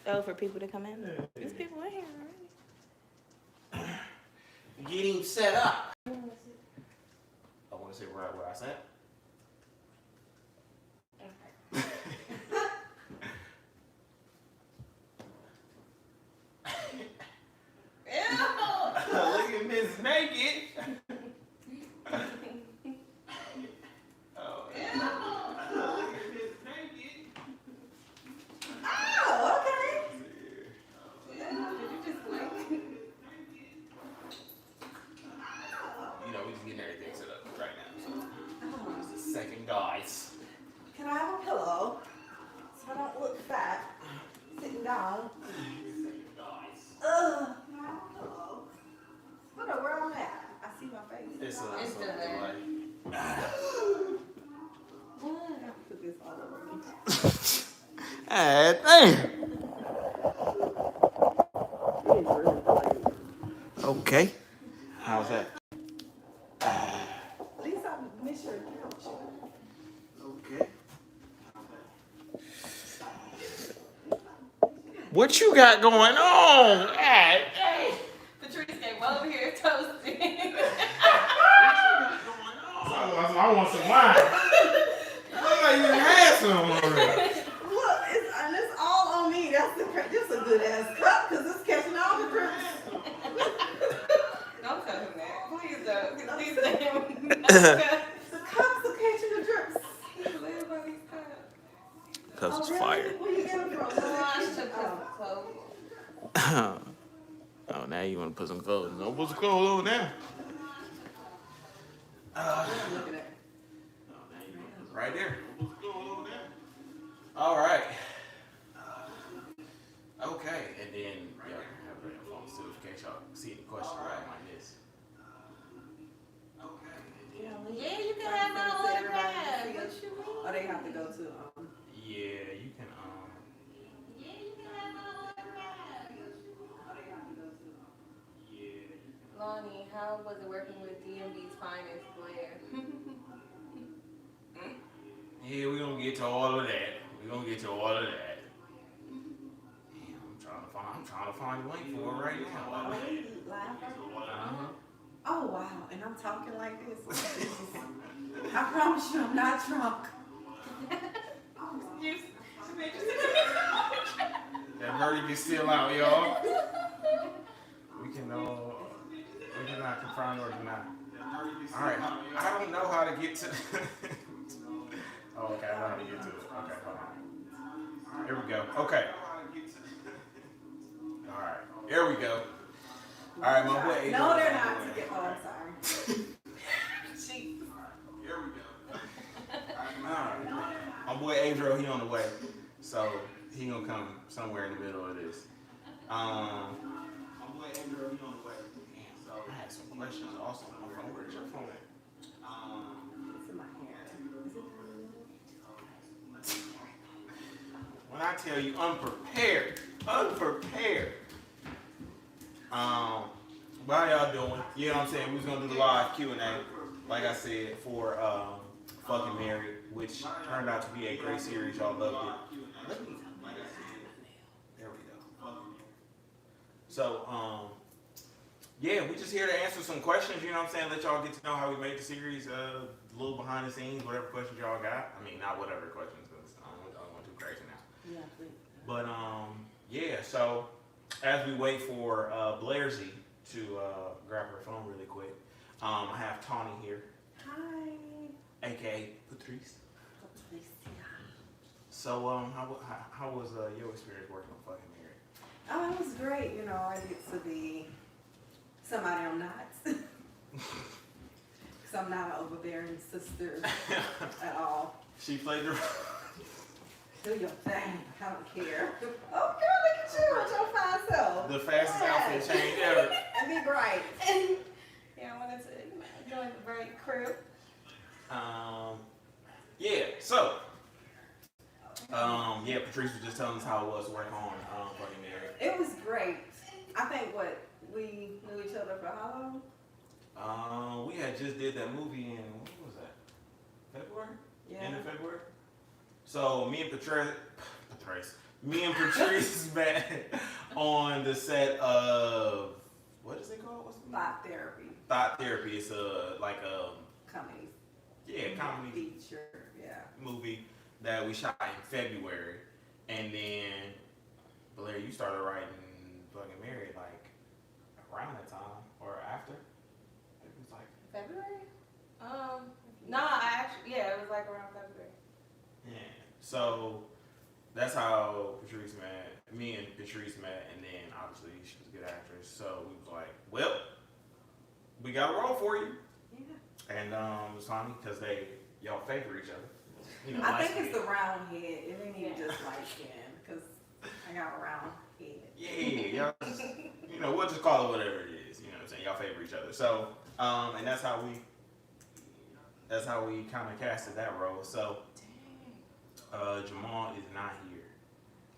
Oh, for people to come in? There's people in here already. Get him set up. I want to say where I sat. Okay. Look at Miss Naked. Guys. Can I have a pillow so I don't look fat sitting down? Can I have a pillow? Hold on, where I'm at? I see my face. It's still there. I gotta put this all over me. Okay. How's that? At least I miss your couch. Okay. What you got going on? Hey. Patrice came over here toasting. What you got going on? I want some wine. Look like you had some already. Look, it's all on me. That's a good ass cup because it's catching all the drips. Don't tell him that. Please don't. Please let him The cups are catching the drips. Cups is really? fire. Where you get them from? Oh, now you want to put some clothes. Don't put some clothes on now. Looking at. Right there. All right. Okay, and then y'all can have it on your phone too in case y'all see any questions right like this. Okay. Yeah, you can have my autograph. What you mean? Oh, they have to go to Yeah, you can Yeah, you can have my autograph. Lonnie, how was it working with DMV's finest Blair? Yeah, we're gonna get to all of that. Damn, I'm trying to find a link for it right now. Oh wow, and I'm talking like this. I promise you I'm not drunk. That verdict is still out, y'all. We cannot confirm or deny. All right, I don't know how to get to. Oh, okay, I know how to get to it. Okay, hold on. Here we go. Okay. All right, here we go. All right, my boy. No, they're not. Oh, I'm sorry. Here we go. All right. My boy Adriel, he on the way, so he gonna come somewhere in the middle of this. My boy Adriel, he on the way. So I had some questions also on my phone. Where's your phone at? It's in my hair. When I tell you unprepared. How y'all doing? You know what I'm saying? We was gonna do the live Q&A, like I said, for Fucking Married, which turned out to be a great series. Y'all loved it. There we go. So, yeah, we just here to answer some questions. You know what I'm saying? Let y'all get to know how we made the series. A little behind the scenes, whatever questions y'all got. I mean, not whatever questions, because I don't want too crazy now. Yeah, please. But yeah. So as we wait for Blairsy to grab her phone really quick, I have Tawny here. Hi. AKA Patrice. So how was your experience working on Fucking Married? Oh, it was great. You know, I get to be somebody I'm not. Because I'm not an overbearing sister at all. She played the Do your thing. I don't care. Oh, girl, look at you with your fine self. the fastest outfit change ever. And be bright. Yeah, I wanted to join the break crew. Yeah. So yeah, Patrice was just telling us how it was to work on Fucking Married. It was great. I think we knew each other for how long? We had just did that movie in, what was that? February? Yeah. End of February? So me and Patrice, Me and Patrice met on the set of what is it called? What's the Thought therapy. Thought Therapy. It's like a Comedy. comedy Feature. Yeah. movie that we shot in February, and then Blair, you started writing fucking Married like around that time or after. It was like February? No, I actually, yeah, it was like around February. yeah. So that's how Patrice met. Me and Patrice met, and then obviously she was a good actress. So we was like, well, we got a role for you. Yeah. And it's funny because y'all favor each other. You know, I think it's the round head. It ain't even just light skin because I got a round head. Yeah, y'all just, you know, we'll just call it whatever it is. You know what I'm saying? Y'all favor each other. So, and that's how we kind of casted that role. So, Jamal is not here.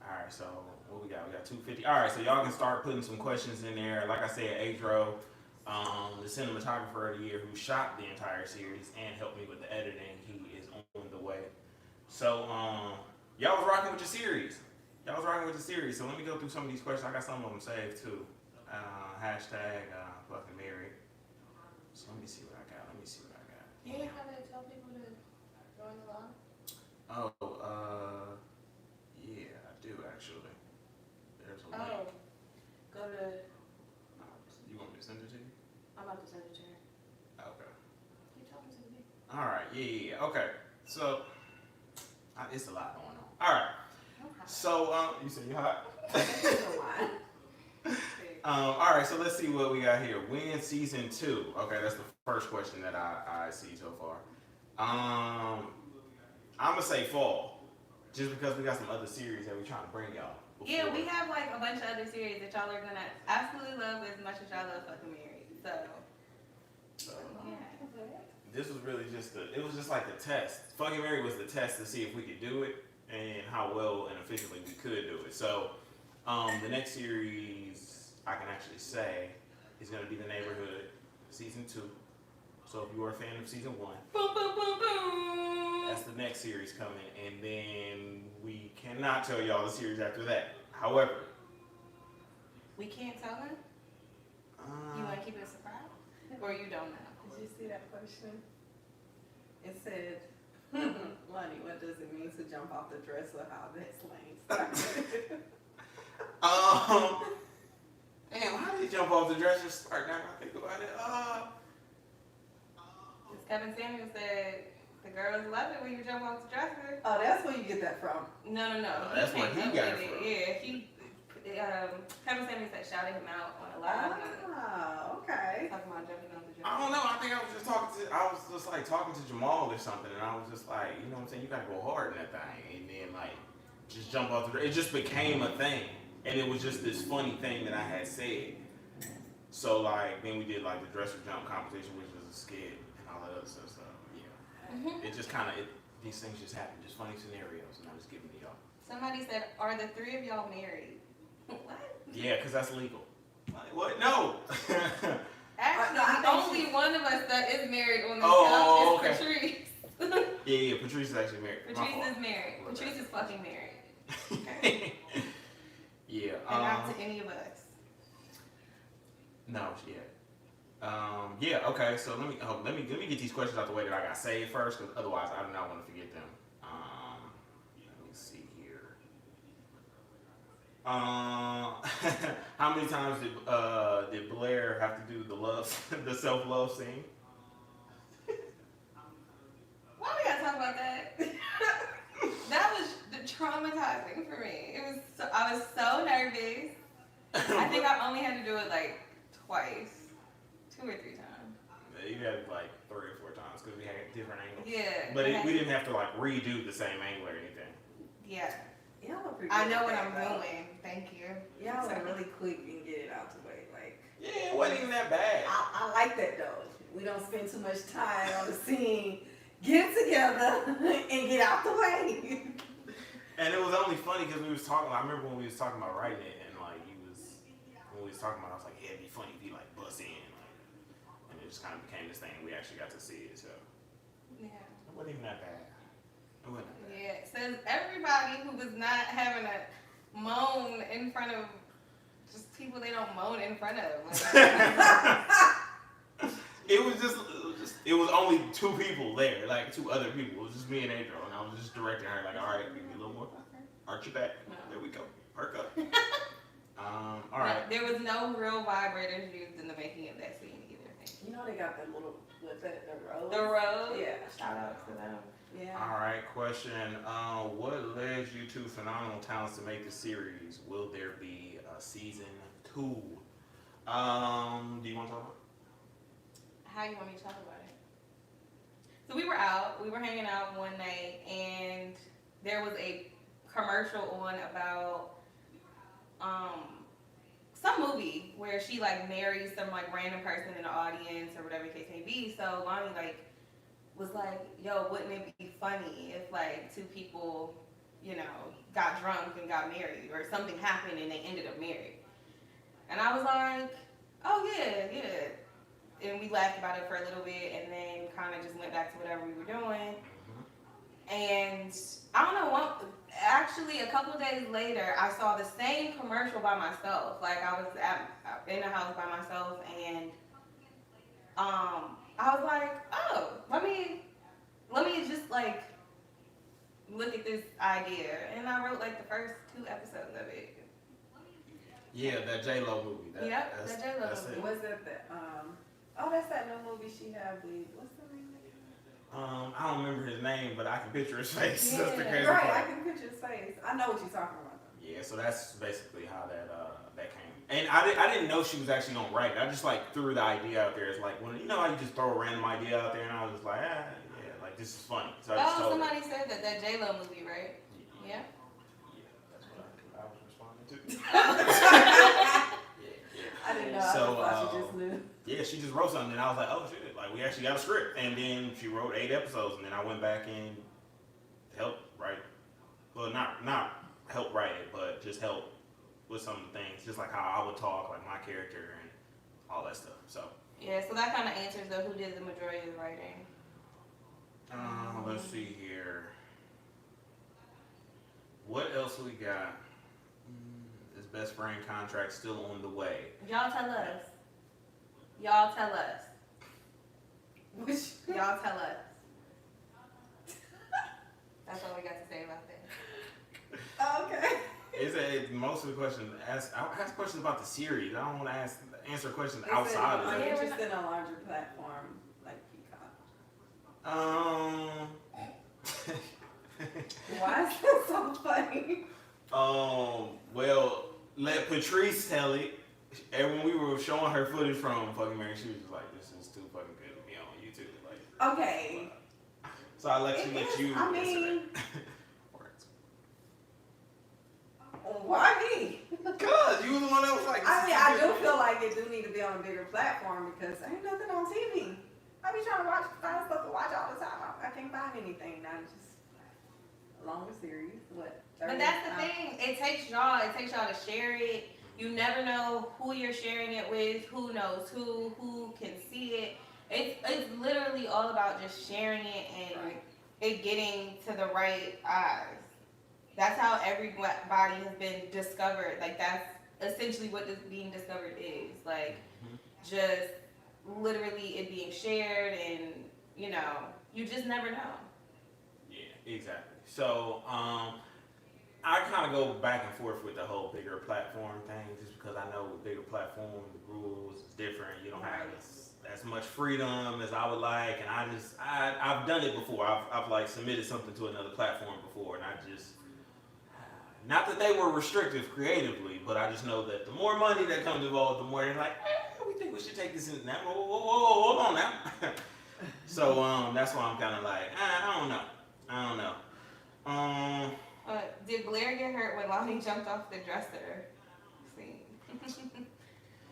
All right, so what we got? We got 250. All right, so y'all can start putting some questions in there. Like I said, Adro, the cinematographer of the year who shot the entire series and helped me with the editing, he is on the way. So, y'all was rocking with the series. So let me go through some of these questions. I got some of them saved too. Hashtag fucking married. So let me see what I got. You know how to tell people to join the line? Oh, yeah, I do actually. There's a link. Oh, go to, You want me to send it to you? I'm about to send it to her. Okay. Keep talking to me. All right. Yeah. Okay. So it's a lot going on. All right. So you said you hot. All right. So let's see what we got here. When season 2? Okay, that's the first question that I see so far. I'm gonna say fall, just because we got some other series that we're trying to bring y'all. Yeah, we have like a bunch of other series that y'all are gonna absolutely love as much as y'all love fucking Married. So yeah. This was really it was just like the test. Fucking Married was the test to see if we could do it and how well and efficiently we could do it. So the next series I can actually say is gonna be The Neighborhood, season 2. So if you are a fan of season 1, Boom, boom, boom, boom. that's the next series coming, and then we cannot tell y'all the series after that. However, We can't tell them? You want to keep it a surprise? Or you don't know? Did you see that question? It said, Lonnie, what does it mean to jump off the dresser? How this lane started? damn, how did he jump off the dresser start? Now I think about it. Kevin Samuel said the girls love it when you jump off the dresser. Oh, that's where you get that from. No. That's where he got it from. Yeah, Kevin Samuel said shouted him out on a live. Oh, okay. Talking about jumping off the dresser. I don't know. I think I was just talking to Jamal or something, and I was just like, you know what I'm saying? You gotta go hard in that thing, and then like just jump off the dresser. It just became a thing, and it was just this funny thing that I had said. So like then we did like the dresser jump competition, which was a skit. Other stuff, so yeah. It just kind of these things just happen, just funny scenarios, and I'm just giving it y'all. Somebody said, "Are the 3 of y'all married?" What? Yeah, because that's legal. Like, what? No. Actually, only one of us that is married on this couch is Patrice. Yeah, Patrice is actually married. Patrice is married. Patrice is fucking married. Okay. Yeah. And not to any of us. No, yeah. Yeah, okay, so let me get these questions out the way that I got saved first, because otherwise I do not want to forget them. Let me see here. How many times did Blair have to do the self-love scene? Why we gotta talk about that? That was traumatizing for me. I was so nervous. I think I only had to do it like twice. 2 or 3 times. You had like 3 or 4 times because we had different angles. Yeah. But we didn't have to like redo the same angle or anything. Yeah. Y'all are pretty I know good what at I'm that, though. doing. Thank you. Y'all are really quick and get it out the way. Like, Yeah, it wasn't even that bad. I like that though. We don't spend too much time on the scene. Get it together and get out the way. And it was only funny because we was talking. I remember when we was talking about writing it, and like when we was talking about it, I was like, yeah, it'd be funny if he like bust in, like, and it just kind of became this thing. We actually got to see it, so Yeah. it wasn't even that bad. It wasn't that bad. Yeah. Says everybody who was not having a front of just people they don't moan in front of. Like, it was only two people there, like two other people. It was just me and Adriel, and I was just directing her, like, all right, give me a little more. Arch your back. There we go. Perk up. All right. No, there was no real vibrators used in the making of that scene either. You know they got that little, what's that, the rose? The road? Yeah. Shout out to them. Yeah. All right, question. What led you to Phenomenal Talents to make the series? Will there be a season 2? Do you want to talk about it? How you want me to talk about it? So we were hanging out one night, and there was a commercial on about some movie where she like marries some like random person in the audience or whatever the case may be. So Lonnie like was like, yo, wouldn't it be funny if like two people, you know, got drunk and got married, or something happened and they ended up married? And I was like, oh yeah. And we laughed about it for a little bit, and then kind of just went back to whatever we were doing. And I don't know, actually a couple of days later, I saw the same commercial by myself. Like I was in the house by myself, and I was like, oh, let me just like look at this idea. And I wrote like the first 2 episodes of it. Yeah, that J-Lo movie. That J-Lo movie. Was it the, oh, that's that new movie she had with, what's the name? I don't remember his name, but I can picture his face. Yeah. That's the crazy Right, part. I can picture his face. I know what you're talking about though. Yeah, so that's basically how that came. And I didn't know she was actually gonna write it. I just like threw the idea out there. It's like, when you know how you just throw a random idea out there, and I was just like, yeah, like this is funny. So I just told somebody her. said that J-Lo movie, right? Yeah. Yeah, that's what I was responding to. I didn't know. So, I thought she just knew. Yeah, she just wrote something, and I was like, oh shit, like we actually got a script. And then she wrote 8 episodes, and then I went back and helped write. Well, not help write it, but just help with some of the things, just like how I would talk, like my character and all that stuff. So Yeah, so that kind of answers though who did the majority of the writing. let's see here. What else we got? His best friend contract still on the way. Y'all tell us. Which, Y'all tell us. That's all we got to say about that. okay. Most of the questions I ask questions about the series. I don't want to answer questions They outside said, of are that. you interested in a larger platform like Peacock? Why is that so funny? Well, let Patrice tell it. And when we were showing her footage from fucking Mary, she was just like, "This is too fucking good to be on YouTube." Like, Okay. so I let you I answer mean, that. why me? Cause you was the one that was like. I mean, I do feel like it do need to be on a bigger platform because ain't nothing on TV. I be trying to find stuff to watch all the time. I can't find anything. Not just a longer series. What? But that's the thing. It takes y'all to share it. You never know who you're sharing it with, who knows who can see it. It's literally all about just sharing it and it getting to the right eyes. That's how everybody has been discovered. Like that's essentially what this being discovered is. Like just literally it being shared, and you know, you just never know. Yeah, exactly. So, I kind of go back and forth with the whole bigger platform thing, just because I know with bigger platform, the rules is different. You don't have as much freedom as I would like, and I've done it before. I've like submitted something to another platform before, and I just, not that they were restrictive creatively, but I just know that the more money that comes involved, the more they're like, we think we should take this in now. Whoa, hold on now. So that's why I'm kind of like, I don't know. Did Blair get hurt when Lonnie jumped off the dresser scene?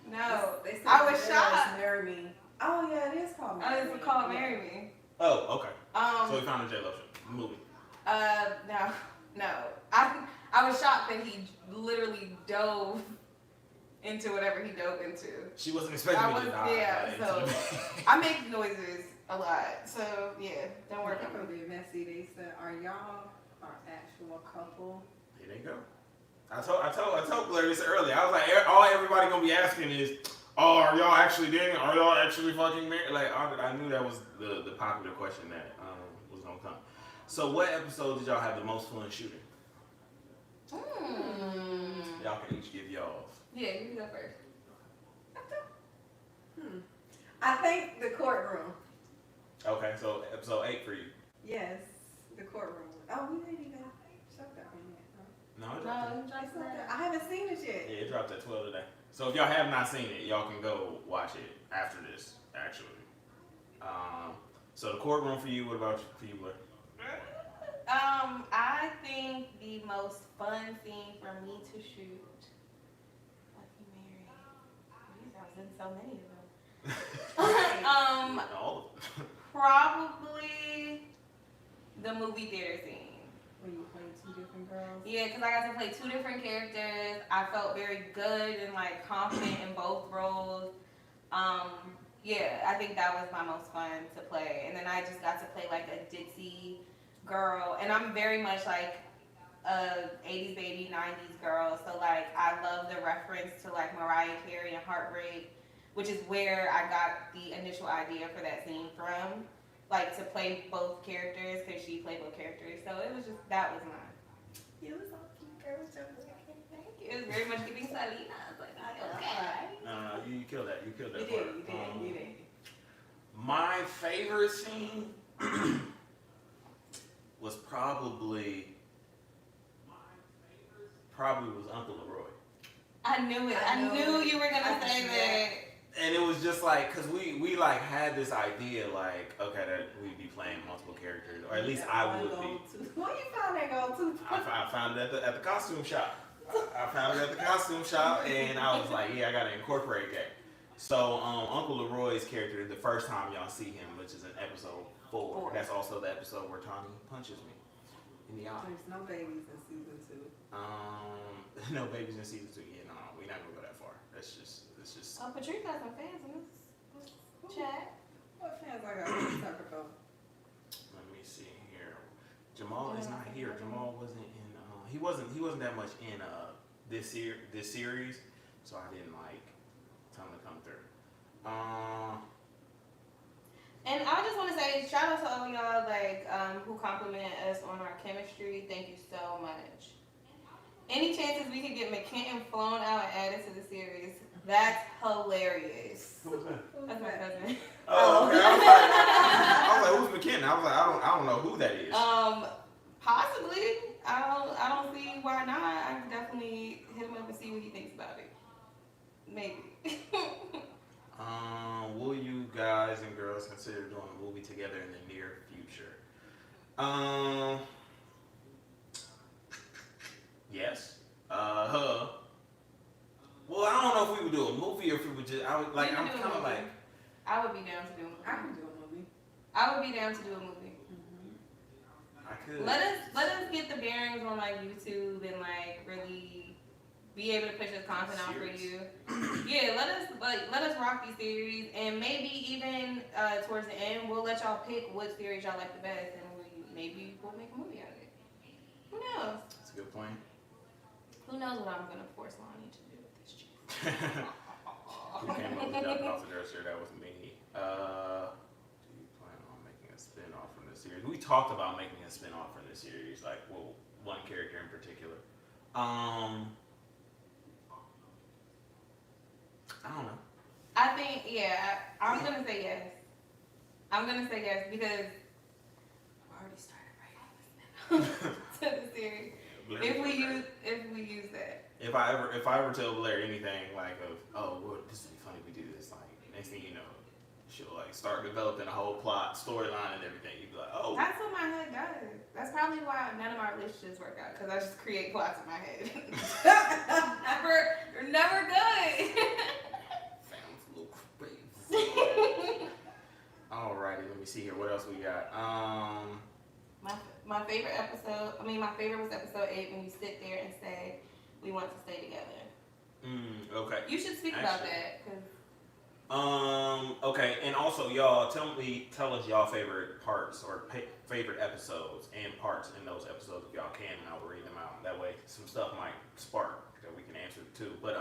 No. They said I was Blair shocked. Marry Me. Oh yeah, it is called Marry Me. It's called Marry Me. Oh, okay. So we found a J-Lo movie. No. I was shocked that he literally dove into whatever he dove into. She wasn't expecting me to die. So I make noises a lot. So yeah, don't worry It's about gonna me. be messy. They said, are y'all our actual couple? Here they go. I told Blair this earlier. I was like, all everybody gonna be asking is, oh, are y'all actually dating? Are y'all actually fucking married? Like, I knew that was the popular question that was gonna come. So, what episode did y'all have the most fun shooting? Y'all can each give y'all. Yeah, you go first. I think the courtroom. Okay, so episode 8 for you. Yes, the courtroom. Oh, we didn't even show that one yet. No, it dropped. I haven't seen it yet. Yeah, it dropped at 12 today. So if y'all have not seen it, y'all can go watch it after this, actually. So the courtroom for you, what about you, Blair? I think the most fun scene for me to shoot. Lucky Mary. Jeez, I was in so many of them. All of them. Probably the movie theater scene. When you play 2 different girls. Yeah, because I got to play 2 different characters. I felt very good and like confident in both roles. Yeah, I think that was my most fun to play. And then I just got to play like a ditzy girl. And I'm very much like a 80s baby, 90s girl. So like I love the reference to like Mariah Carey and Heartbreak, which is where I got the initial idea for that scene from. Like to play both characters because she played both characters. So it was just, that was mine. It was all cute girls. Thank you. It was very much giving Selena. I was like, okay. No, you killed that. You killed that You part. did. My favorite scene was probably was Uncle Leroy. I knew it. I knew you were gonna say that. And it was just like, cause we like had this idea like, okay, that we'd be playing multiple characters, or at least I would be. Where you found that go-to? I found it at the costume shop. I found it at the costume shop, and I was like, yeah, I gotta incorporate that. So Uncle Leroy's character, the first time y'all see him, which is in episode 4, that's also the episode where Tommy punches me in the eye. There's no babies in season 2. No babies in season 2. Yeah, no, we're not gonna go that far. That's just. Oh, Patrice got some fans in this chat. What fans I got in Tucker though? Let me see here. Jamal is not here. Jamal wasn't in. He wasn't that much in this series, so I didn't like tell him to come through. And I just want to say shout out to all y'all like who compliment us on our chemistry. Thank you so much. Any chances we could get McKenton flown out and added to the series? That's hilarious. Who was that? That's my cousin. Oh, okay. I was like, who's McKenna? I was like, I don't know who that is. Possibly. I don't see why not. I can definitely hit him up and see what he thinks about it. Maybe. Will you guys and girls consider doing a movie together in the near future? Yes. Well, I don't know if we would do a movie or if we would just. I'm kind of like. I would be down to do a movie. I can do a movie. I would be down to do a movie. I could. Let us get the bearings on like YouTube and like really be able to push this content out for you. Yeah, let us rock these series, and maybe even towards the end we'll let y'all pick what series y'all like the best, and maybe we'll make a movie out of it. Who knows? That's a good point. Who knows what I'm gonna force Lonnie to do with this chick? Who came up with jumping off the dresser? That was me. Do you plan on making a spin-off from this series? We talked about making a spin-off from this series, like one character in particular. I don't know. I think I'm gonna say yes. I'm gonna say yes because I've already started writing to the series. If we use that. If I ever tell Blair anything like well, this would be funny if we do this, like next thing you know, she'll like start developing a whole plot, storyline, and everything. You'd be like, oh. That's what my head does. That's probably why none of my relationships work out because I just create plots in my head. never good. Sounds a little crazy. Alrighty, let me see here. What else we got? My favorite episode. My favorite was episode 8 when you sit there and say, "We want to stay together." Okay. You should speak about that because Okay, and also y'all tell us y'all favorite parts or favorite episodes and parts in those episodes if y'all can, and I'll read them out. That way, some stuff might spark that we can answer too. But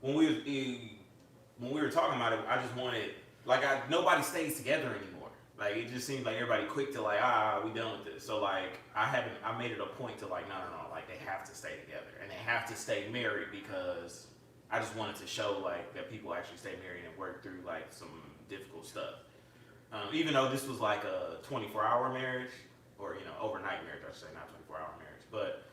when we were talking about it, I just wanted nobody stays together anymore. Like it just seems like everybody quick to we done with this. So like I made it a point to no, like they have to stay together and they have to stay married because I just wanted to show that people actually stay married and work through some difficult stuff. Even though this was like a 24-hour marriage or overnight marriage, I should say, not 24-hour marriage. But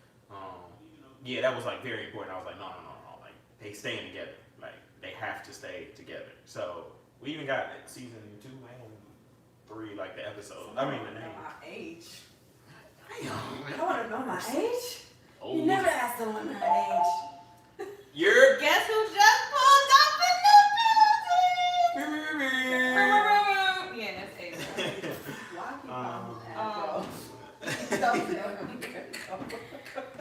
yeah, that was very important. I was like, no, like they staying together, like they have to stay together. So we even got season 2 and 3, like the episode. I mean the name. My age. Damn. I want to know my age. Oh. You never asked someone her age. You're. Guess who just pulled up in the building? Yeah, that's Ada. Why keep calling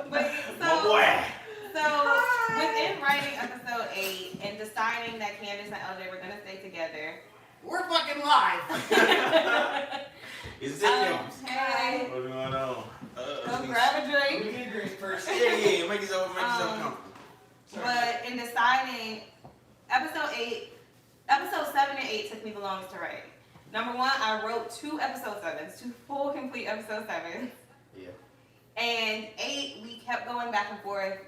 But My boy. so within writing episode 8 and deciding that Candace and LJ were gonna stay together, we're fucking live. Is it yours? Hey, What's going on? come grab a drink. Give me a drink first. Yeah, make yourself comfortable. But in deciding, episode 7 and 8 took me the longest to write. Number 1, I wrote 2 episode 7s, 2 full complete episode 7s. Yeah. And 8, we kept going back and forth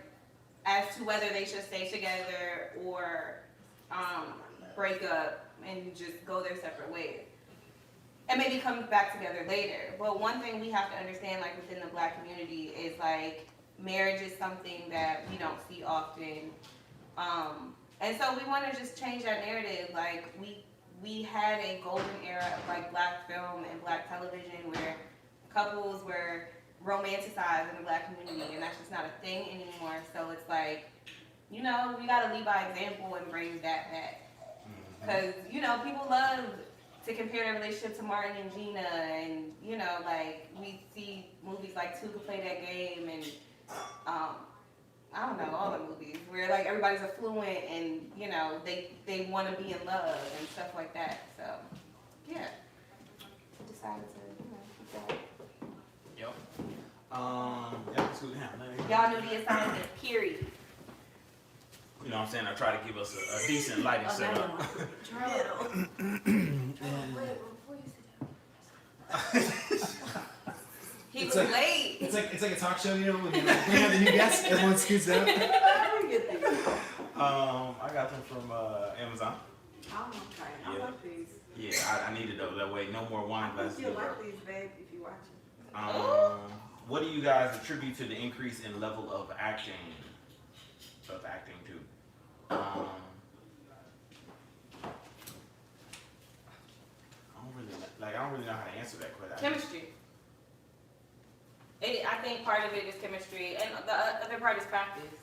as to whether they should stay together or break up and just go their separate ways. And maybe come back together later. But one thing we have to understand, within the Black community, is marriage is something that we don't see often. And so we want to just change that narrative. We had a golden era of Black film and Black television where couples were romanticized in the Black community, and that's just not a thing anymore. So it's we gotta lead by example and bring that back. Because, people love to compare their relationship to Martin and Gina, and, we see movies like Two Could Play That Game, and, I don't know, all the movies where, everybody's affluent and, they want to be in love and stuff like that. So, yeah. I decided to, keep that. Yep. Let's go down. Y'all knew the assignment, period. You know what I'm saying? I try to give us a decent lighting setup. He was late. It's like a talk show, when you bring out the new guest, everyone scoots down. I got them from Amazon. Oh, okay. I like these. Yeah, I needed those. That way, no more wine glasses. You'll like these, babe, if you watch it. What do you guys attribute to the increase in level of acting? Too. I don't really know how to answer that question. Chemistry. I think part of it is chemistry, and the other part is practice.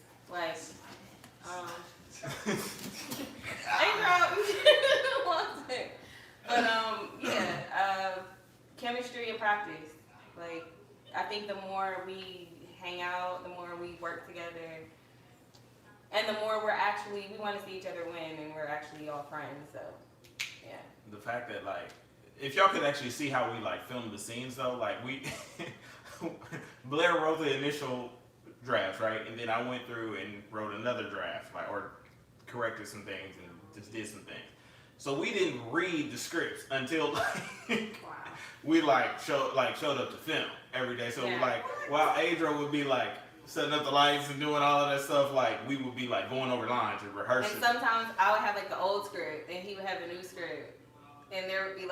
Chemistry and practice. I think the more we hang out, the more we work together, and the more we want to see each other win, and we're actually all friends. So, yeah. The fact that if y'all could actually see how we filmed the scenes though, we Blair wrote the initial draft, right, and then I went through and wrote another draft, or corrected some things and just did some things. So we didn't read the scripts until we showed up to film every day. So while Adro would be setting up the lights and doing all of that stuff, we would be going over lines and rehearsing. And sometimes I would have the old script and he would have the new script, and there would be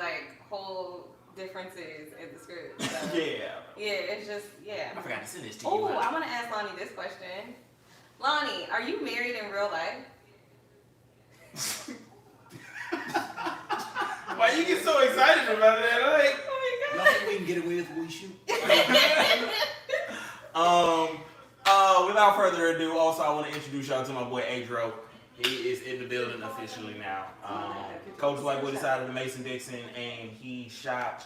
whole differences in the script. So, yeah, it's just I forgot to send this to you. Oh, I want to ask Lonnie this question. Lonnie, are you married in real life? Why you get so excited about that? Oh my Y'all think we can get away with what we shoot? Without further ado, also I want to introduce y'all to my boy Adro. He is in the building officially now. Coach Whitewood is out of the Mason-Dixon, and he shot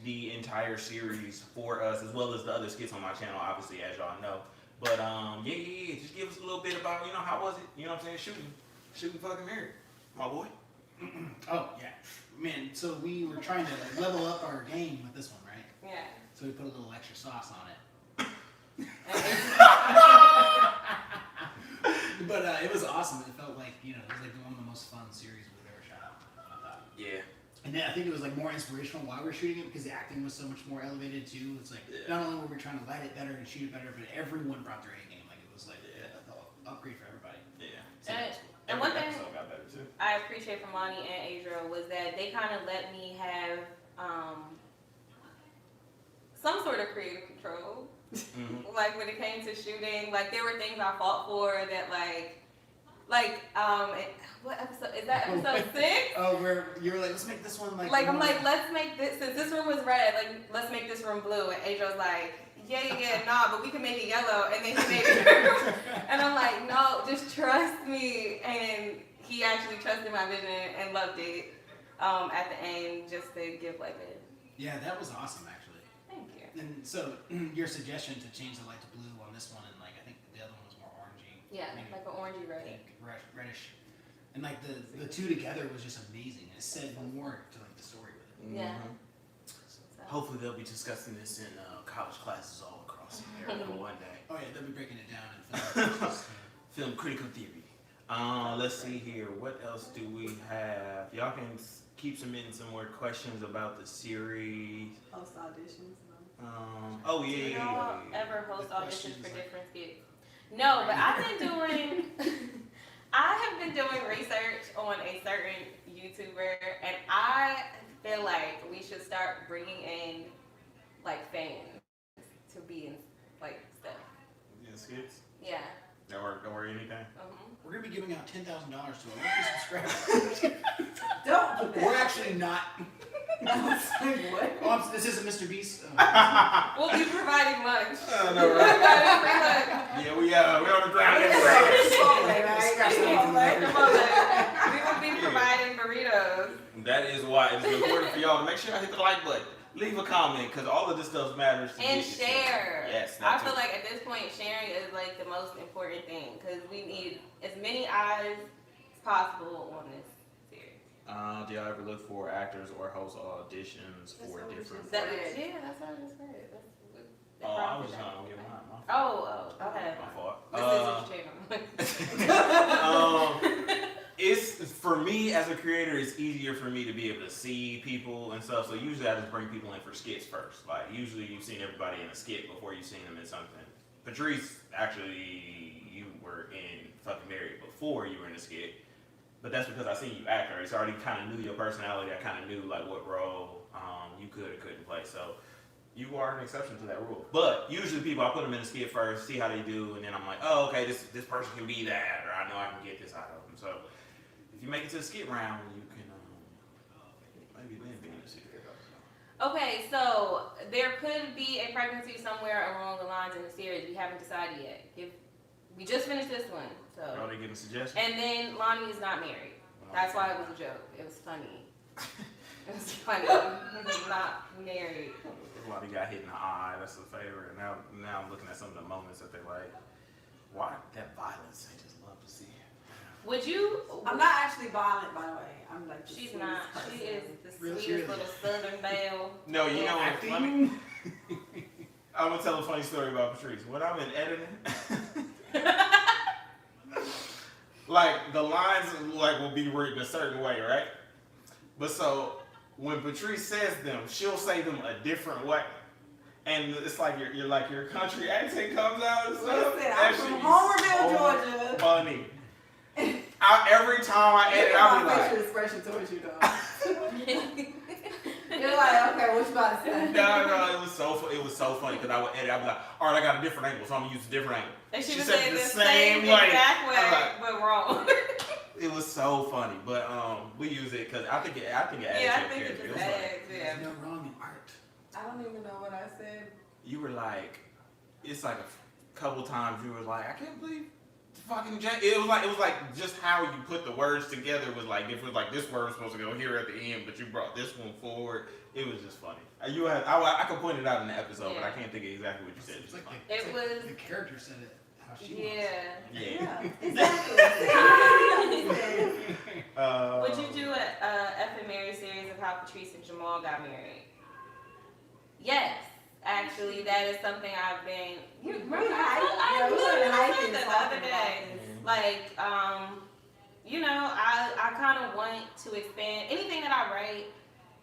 the entire series for us, as well as the other skits on my channel, obviously, as y'all know. But just give us a little bit about, how was it? You know what I'm saying? should be fucking married, my boy. Oh yeah, man. So we were trying to level up our game with this one, right? Yeah. So we put a little extra sauce on it. But it was awesome. It felt like, you know, it was like one of the most fun series we've ever shot. I thought. Yeah. And then I think it was like more inspirational while we were shooting it because the acting was so much more elevated too. It's like not only were we trying to light it better and shoot it better, but everyone brought their A game. Like it was like an upgrade for everybody. Yeah. So that's cool. And one thing episode got better too. I appreciate from Lonnie and Adria was that they kind of let me have some sort of creative control. Mm-hmm. Like when it came to shooting, like there were things I fought for that what episode is that? Episode 6? Oh, where you were like, let's make this one like. Like I'm more- like, let's make this, since this room was red, like let's make this room blue. And Adria's like, yeah, nah, but we can make it yellow. And then he made it. And I'm like, no, just trust me. And he actually trusted my vision and loved it at the end, just to give like a. Yeah, that was awesome actually. Thank you. And so your suggestion to change the light to blue on this one, and like I think the other one was more orangey. Yeah, maybe like an orangey red. pink, reddish, and like the two together was just amazing. It said more to like the story with it. Yeah. Mm-hmm. So. Hopefully they'll be discussing this in college classes all across America one day. Oh yeah, they'll be breaking it down and Film critical theory. Let's see here. What else do we have? Y'all can keep submitting some more questions about the series. Host auditions. Oh Do yeah. y'all ever host The auditions questions, for like- different skits? No, but I've been doing. I have been doing research on a certain YouTuber, and I feel like we should start bringing in like fans to be in like stuff. Yeah, skits. Yeah. Don't worry anything. We're gonna be giving out $10,000 to our lucky subscribers. Don't put that. We're actually not. What? Oh, this isn't Mr. Beast. We'll be providing lunch. No, right? Providing free lunch. Yeah, we on the ground anyway. We will be providing burritos. That is why it's important for y'all to make sure y'all hit the like button. Leave a comment, because all of this stuff matters to And get you. share. Yes, I that feel too. like at this point, sharing is like the most important thing because we need as many eyes as possible on this series. Do y'all ever look for actors or host auditions for different? That's what I just said. Oh, I was trying to get mine. My fault. Oh, okay. My fault. This is your channel. It's for me as a creator, it's easier for me to be able to see people and stuff. So usually I just bring people in for skits first. Like usually you've seen everybody in a skit before you've seen them in something. Patrice, actually, you were in Fucking Married before you were in a skit, but that's because I seen you act already. So I already kind of knew your personality. I kind of knew like what role you could or couldn't play. So you are an exception to that rule. But usually people, I put them in a skit first, see how they do, and then I'm like, oh, okay, this person can be that, or I know I can get this out of them. So if you make it to the skit round, you can maybe then be in the skit. Okay, so there could be a pregnancy somewhere along the lines in the series. We haven't decided yet. We just finished this one, so. Are they giving suggestions? And then Lonnie is not married. That's why it was a joke. It was funny. It was funny. He's not married. Lonnie got hit in the eye. That's a favorite. And now I'm looking at some of the moments that they're like, why that violence? They just love to see. Would you? I'm not actually violent, by the way. I'm like. the She's sweetest not. person. She is the Really? sweetest little Southern belle. No, you know what's funny? Acting. I'm gonna tell a funny story about Patrice. When I'm in editing, like the lines like will be written a certain way, right? But so when Patrice says them, she'll say them a different way, and it's like your country accent comes out and stuff. Listen, That I'm shit from be Homerville, so Georgia. Funny. Every time I edit, Look I'll at be my like, facial expression towards you, though. You're like, okay, what you about to say? no, it was so funny because I would edit. I'd be like, all right, I got a different angle, so I'm gonna use a different angle. And she She was said saying the the same same way. exact way, I'm like- but wrong. It was so funny, but we use it because I think it adds Yeah, to I the think it character. just was like, adds. Yeah. There's no wrong in art. I don't even know what I said. you were like, it's like a couple times you were like, I can't believe fucking it was like just how you put the words together was like different. Like this word was supposed to go here at the end, but you brought this one forward. It was just funny. I could point it out in the episode, but I can't think of exactly what you said. It's like funny. It was. the character said it how she Yeah. Yeah. Exactly. See, Yes, actually, that is something I've been. You remember? I I said that the talking other day. Like, you know, I kind of want to expand anything that I write.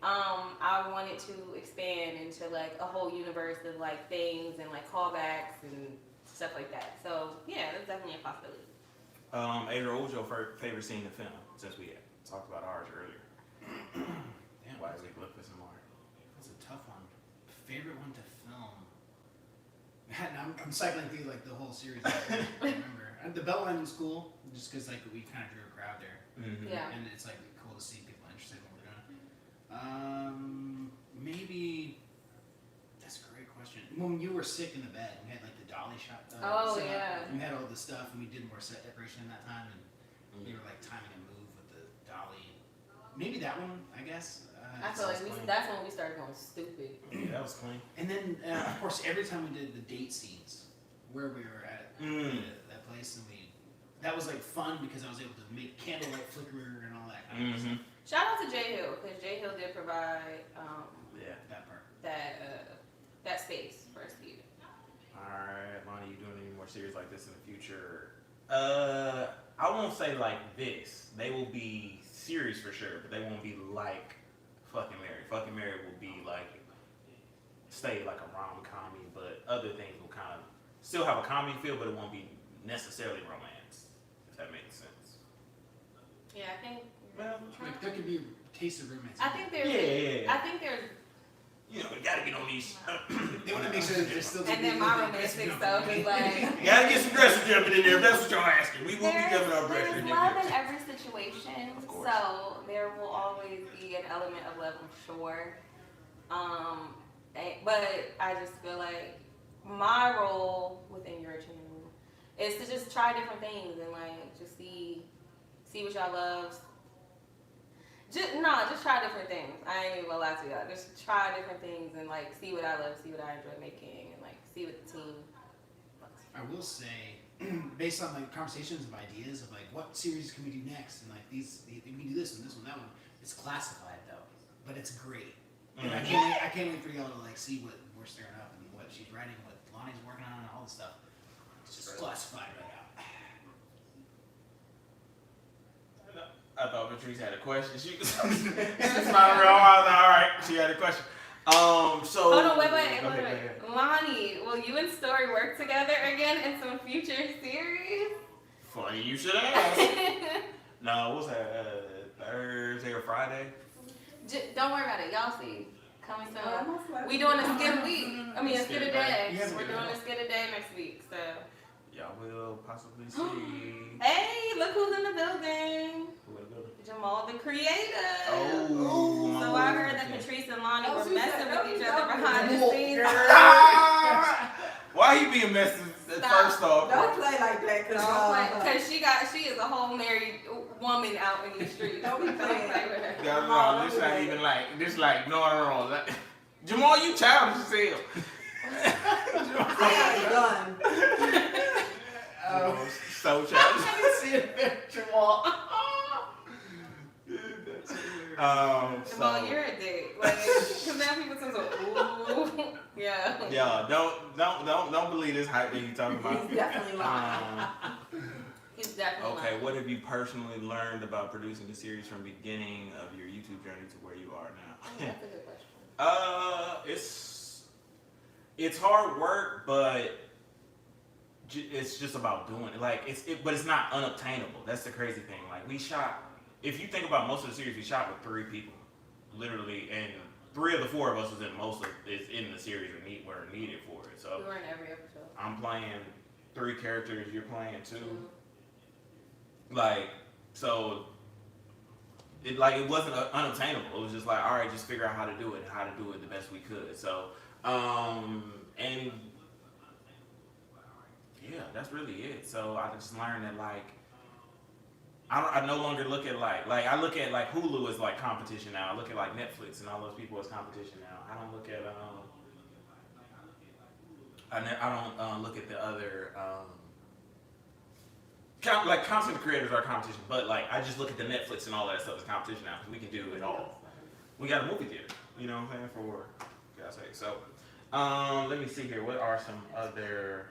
I wanted to expand into like a whole universe of like things and like callbacks and stuff like that. So yeah, that's definitely a possibility. Adrian, what was your favorite scene in the film? Since we talked about ours earlier. Damn, Why is it look for some more? that's a tough one. Favorite one to film? Man, I'm cycling through like the whole series. I can't remember. The Beltline was cool, just because like we kind of drew a crowd there, Yeah. and it's like cool to see people interested in what we're doing. Maybe that's a great question. When you were sick in the bed, we had like the dolly shot. Oh, set up, yeah. and we had all the stuff, and we did more set decoration in that time, and we were like timing a move with the dolly. Maybe that one, I guess. I feel like that's when we started going stupid. Yeah, that was clean. And then, of course, every time we did the date scenes, where we were at that place, and that was like fun because I was able to make candlelight flicker and all that kind of stuff. Shout out to J Hill because J Hill did provide That part. that space for us to use. Alright, Lonnie, you doing any more series like this in the future? I won't say like this. They will be series for sure, but they won't be like Fucking Mary. Fucking Mary will be like, stay like a rom-commy, but other things will kind of still have a comedy feel, but it won't be necessarily romance, if that makes sense. Yeah, I think. Well, Like, there could be a taste of romance. I think there's. Yeah. I think there's. You know, you gotta get on these. They want to make sure that they're still. And then my romantic stuff is like. You gotta get some dresses jumping in there if that's what y'all asking. We will be jumping our dresses. There's love in every situation, Of course. so there will always be an element of love, I'm sure. But I just feel like my role within your channel is to just try different things and like just see what y'all love. Just try different things. I ain't even gonna lie to y'all. Just try different things and like see what I love, see what I enjoy making, and like see what the team. I will say, based on like conversations of ideas of like what series can we do next, and like we can do this one, that one. It's classified though, but it's great. And I can't wait for y'all to like see what we're stirring up and what she's writing, what Lonnie's working on, and all this stuff. It's just classified right now. I thought Patrice had a question. She was smiling real hard. All right, she had a question. So. Hold on, wait. Go ahead. Lonnie, will you and Story work together again in some future series? Funny you should ask. No, what's that? Thursday or Friday? Don't worry about it. Y'all see. Coming soon. Oh, We doing a skit a week. I mean, a skit a day. Yeah, We're doing a skit a day next week. So. Y'all will possibly see. Hey, look who's in the building. Who in the building? Jamal, the creator. Oh. So I heard that Patrice and Lonnie were messing with each other behind the scenes. Why he being messy first off? Don't play like that, Because she is a whole married woman out in the street. Don't be playing. play with her. No, this ain't even like, this like, no. Like, Jamal, you childish as hell. Done. So childish. I can see it there, Jamal. Jamal, you're a dick. Like, because now people say so, ooh. Yeah. Yeah, don't believe this hype that you talking about. He's definitely lying. He's definitely Okay, lying. what have you personally learned about producing a series from the beginning of your YouTube journey to where you are now? Oh, that's a good question. It's hard work, but it's just about doing it. Like but it's not unobtainable. That's the crazy thing. Like we shot. If you think about most of the series, we shot with 3 people, literally, and 3 of the 4 of us is in the series were needed for it. So We were in every episode. I'm playing 3 characters. You're playing 2. Like so. It wasn't unobtainable. It was just like, all right, just figure out how to do it the best we could. So, and yeah, that's really it. So I just learned that like, I no longer look at like I look at like Hulu as like competition now. I look at like Netflix and all those people as competition now. I don't look at I don't look at the other. Like content creators are competition, but like I just look at the Netflix and all that stuff as competition now because we can do it all. We got a movie theater, you know what I'm saying? For God's sake. So Let me see here. What are some other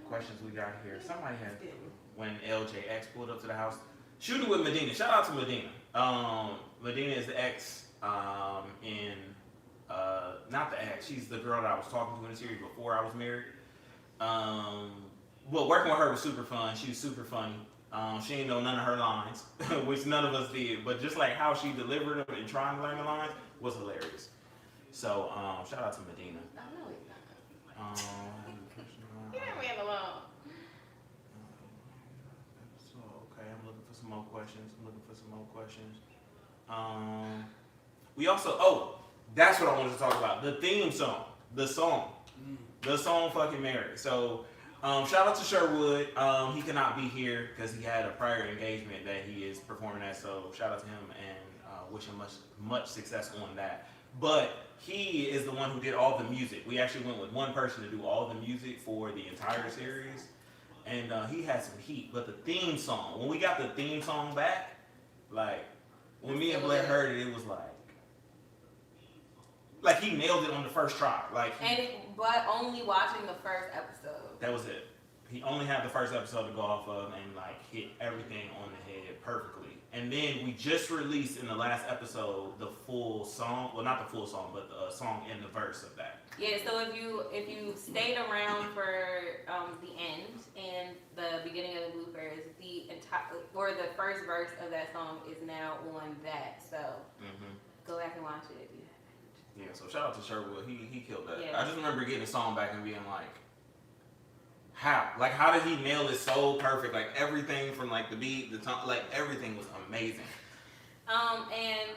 questions we got here? Somebody had when LJX pulled up to the house. Shooting with Medina. Shout out to Medina. Medina is the ex in not the ex. She's the girl that I was talking to in the series before I was married. Well, working with her was super fun. She was super funny. She didn't know none of her lines, which none of us did. But just like how she delivered them and trying to learn the lines was hilarious. So shout out to Medina. I know he's not. He didn't leave alone. So okay, I'm looking for some more questions. We also that's what I wanted to talk about. The theme song. The song fucking married. So shout out to Sherwood. He cannot be here because he had a prior engagement that he is performing at. So shout out to him and wish him much success on that. But he is the one who did all the music. We actually went with one person to do all the music for the entire series, and he had some heat. But the theme song, when we got the theme song back, like when me and Blair heard it, it was like he nailed it on the first try. But only watching the first episode. That was it. He only had the first episode to go off of and like hit everything on the head perfectly. And then we just released in the last episode the full song. Well, not the full song, but the song and the verse of that. Yeah. So if you stayed around for the end and the beginning of the bloopers, the first verse of that song is now on that. So go back and watch it if you haven't. Yeah. So shout out to Sherwood. He killed that. Yeah. I just remember getting the song back and being like, how did he nail it so perfect? Like everything from like the beat, the tone, like everything was amazing. And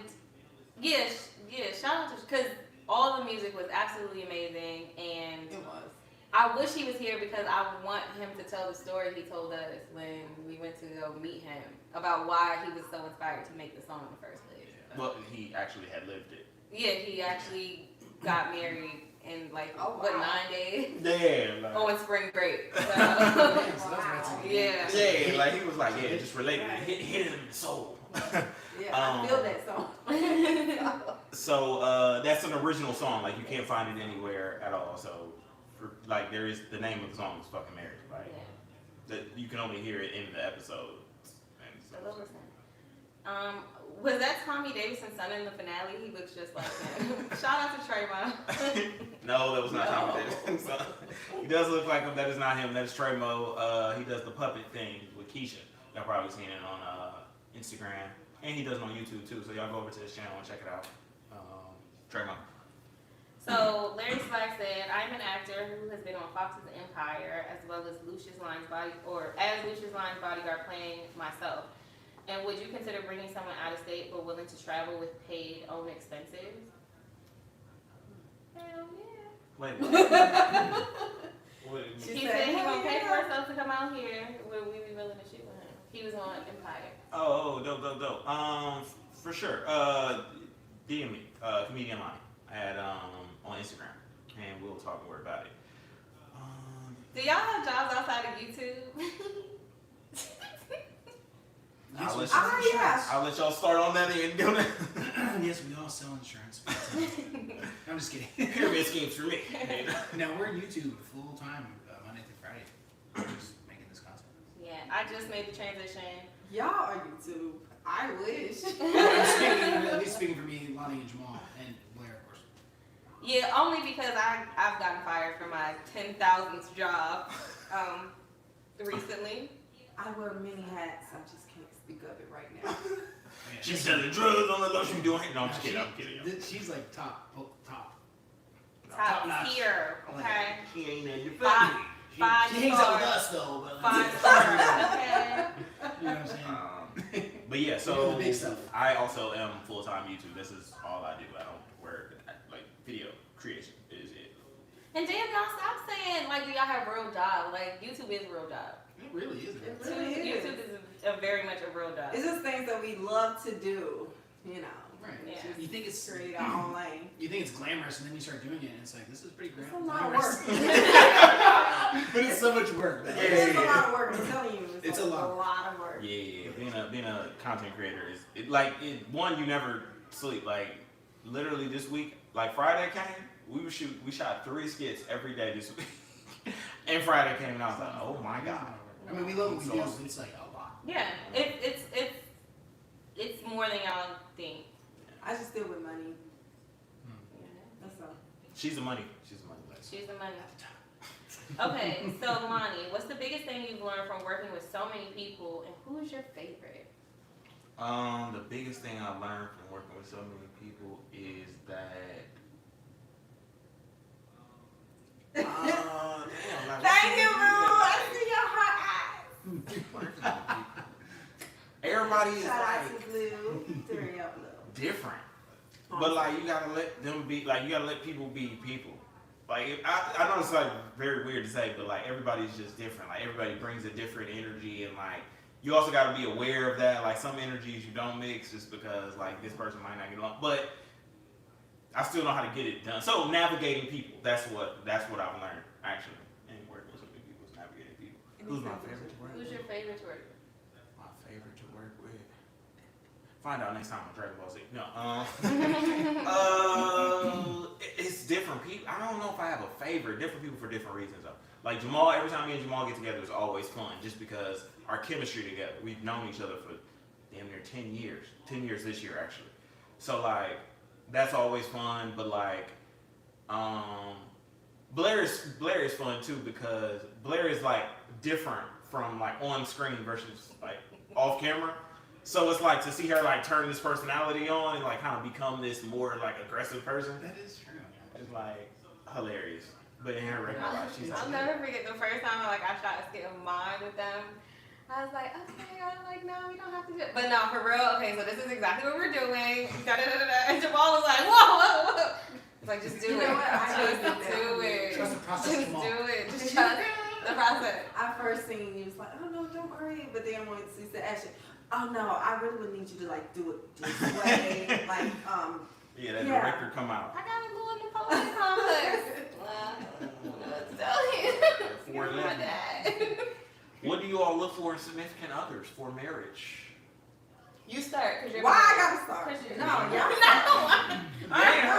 shout out to, because all the music was absolutely amazing, and It was. I wish he was here because I want him to tell the story he told us when we went to go meet him about why he was so inspired to make the song in the first place. Well, he actually had lived it. Yeah, he actually got married in 9 days Yeah. Like, on spring break. So, So that's right. yeah. yeah, like he was like, just related. Hit it in the soul. Yeah, I feel that song. So that's an original song. Like you can't find it anywhere at all. So there is the name of the song is fucking Marriage. Like that you can only hear it in the episode. So go listen. Was that Tommy Davidson's son in the finale? He looks just like him. Shout out to Trayvon. No, that was not Tommy Davidson's son. He does look like him. That is not him. That is Trey Mo. He does the puppet thing with Keisha. Y'all probably seen it on Instagram. And he does it on YouTube too. So y'all go over to his channel and check it out. Trey Mo. So Larry Slack said, I'm an actor who has been on Fox's Empire as well as Lucius Lyne's bodyguard playing myself. And would you consider bringing someone out of state but willing to travel with paid own expenses? Hell yeah. Wait. He said he gonna pay for himself to come out here. Would we be willing to shoot with him? He was on Empire. Oh, dope. For sure. DM me, comedian line at on Instagram, and we'll talk more about it. Do y'all have jobs outside of YouTube? I'll let y'all start on that and go down. Yes, we all sell insurance. I'm just kidding. Pyramid schemes for me. No, we're in YouTube full time, Monday through Friday. We're just making this content. Yeah, I just made the transition. Y'all are YouTube. I wish. At least speaking for me, Lonnie and Jamal, and Blair, of course. Yeah, only because I've gotten fired from my 10,000th job recently. I wear many hats. I just can't speak of it right now. Yeah, She's selling drugs on the low. She's doing. No, I'm just kidding. I'm kidding. She's like top Top notch. tier, okay? She ain't in your Five She hangs out with stars. us though, but 5 stars, okay? You know what I'm saying? But yeah, We so do the big stuff. I also am full-time YouTube. This is all I do. I don't work like video creation is it. And damn, y'all stop saying do y'all have real job? Like YouTube is a real job. It really is. It really is. YouTube is a very much a real job. It's just things that we love to do, you know. Right. Yeah. Just You think it's create our own lane. You think it's glamorous, and then you start doing it, and it's like this is pretty It's a glamorous. lot of work. But it's so much work. It is a lot of work. I'm telling you, It's a a lot. of work. Yeah, being a content creator is one, you never sleep. Like literally this week, like Friday came, we shot 3 skits every day this week. And Friday came and I was like, oh my God. I mean, we love what we do, but it's like a lot. Yeah, it's more than y'all think. I just deal with money. That's all. She's the money lady. She's the money. Okay, so Lonnie, what's the biggest thing you've learned from working with so many people, and who's your favorite? The biggest thing I learned from working with so many people is that Thank you, boo. I see your hot eyes. everybody is Shout out like to Blue. Turn up, Blue. different. But like you gotta let them be like you gotta let people be people. Like I know it's like very weird to say, but like everybody's just different. Like everybody brings a different energy, and like you also gotta be aware of that. Like some energies you don't mix just because like this person might not get along. But I still know how to get it done. So navigating people, that's what I've learned actually. And working with so many people is navigating people. Who's my favorite to work with? Who's your favorite to work with? My favorite to work with. Find out next time on Dragon Ball Z. No. It's different people. I don't know if I have a favorite. Different people for different reasons though. Like Jamal, every time me and Jamal get together, it's always fun just because our chemistry together. We've known each other for damn near 10 years. 10 years this year actually. So like that's always fun, but like Blair is fun too because Blair is like different from like on screen versus like off camera. So it's like to see her like turn this personality on and like kind of become this more like aggressive person. That is true. It's like hilarious. But in her regular life, she's I'll like, never forget the first time I shot a skit of mine with them. I was like, okay, I'm like, no, we don't have to do it. But no, for real, okay, so this is exactly what we're doing. And Jamal was like, whoa. It's like, just do You it. know what? I Just hate that. do it. Trust the process, Just Jamal. do it. Just trust the process. I first seen you was like, oh no, don't worry. But then when you said action, oh no, I really would need you to like do it this way. Like, yeah, that director come out. I got a little Napoleon complex. Let's tell you. For My them. dad. What do you all look for in significant others for marriage? You start, because you're why I gotta start? No, No, y'all. Damn, All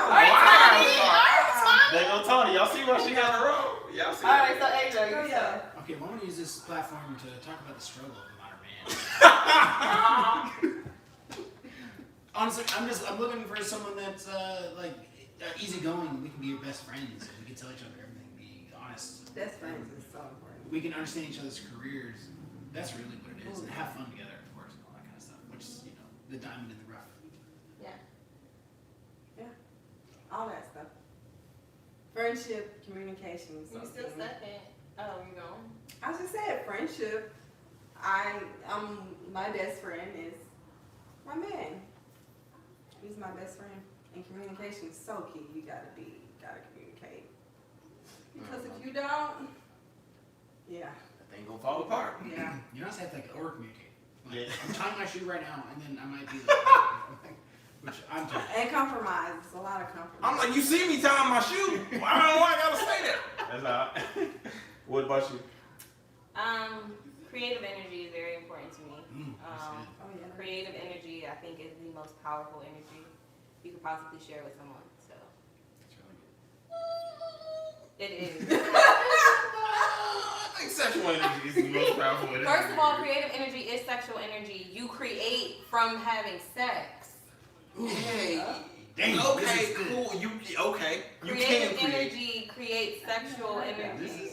why I right, gotta start? There go Tony. Y'all see what she got in a row? Y'all see? All right, so Asia, Oh, you yeah. start. Okay, well, I want to use this platform to talk about the struggle of a modern man. Honestly, I'm looking for someone that's easygoing. We can be your best friends. We can tell each other everything. Be honest. Best friends is so important. We can understand each other's careers. That's really what it is, and have fun together, of course, and all that kind of stuff. Which is, the diamond in the rough. All that stuff. Friendship, communication. You still second. Oh, you know. I just said friendship. My best friend is my man. He's my best friend. And communication is so key. You gotta communicate. Because if you don't, yeah. That thing gonna fall apart. Yeah. You also have to over communicate. Like, Yeah. I'm tying my shoe right now, and then I might be like, which I'm tying. And compromise. It's a lot of compromise. I'm like, you see me tying my shoe? I don't know why I gotta say that. That's all. What about you? Creative energy is very important to me. That's good. Oh yeah. Creative energy, I think, is the most powerful energy you could possibly share with someone. So That's really good. it is. I think sexual energy is the most powerful energy. First of all, creative energy is sexual energy. You create from having sex. Hey. Damn, Okay, this is good. cool. You okay? You Creative can create. energy creates sexual energy.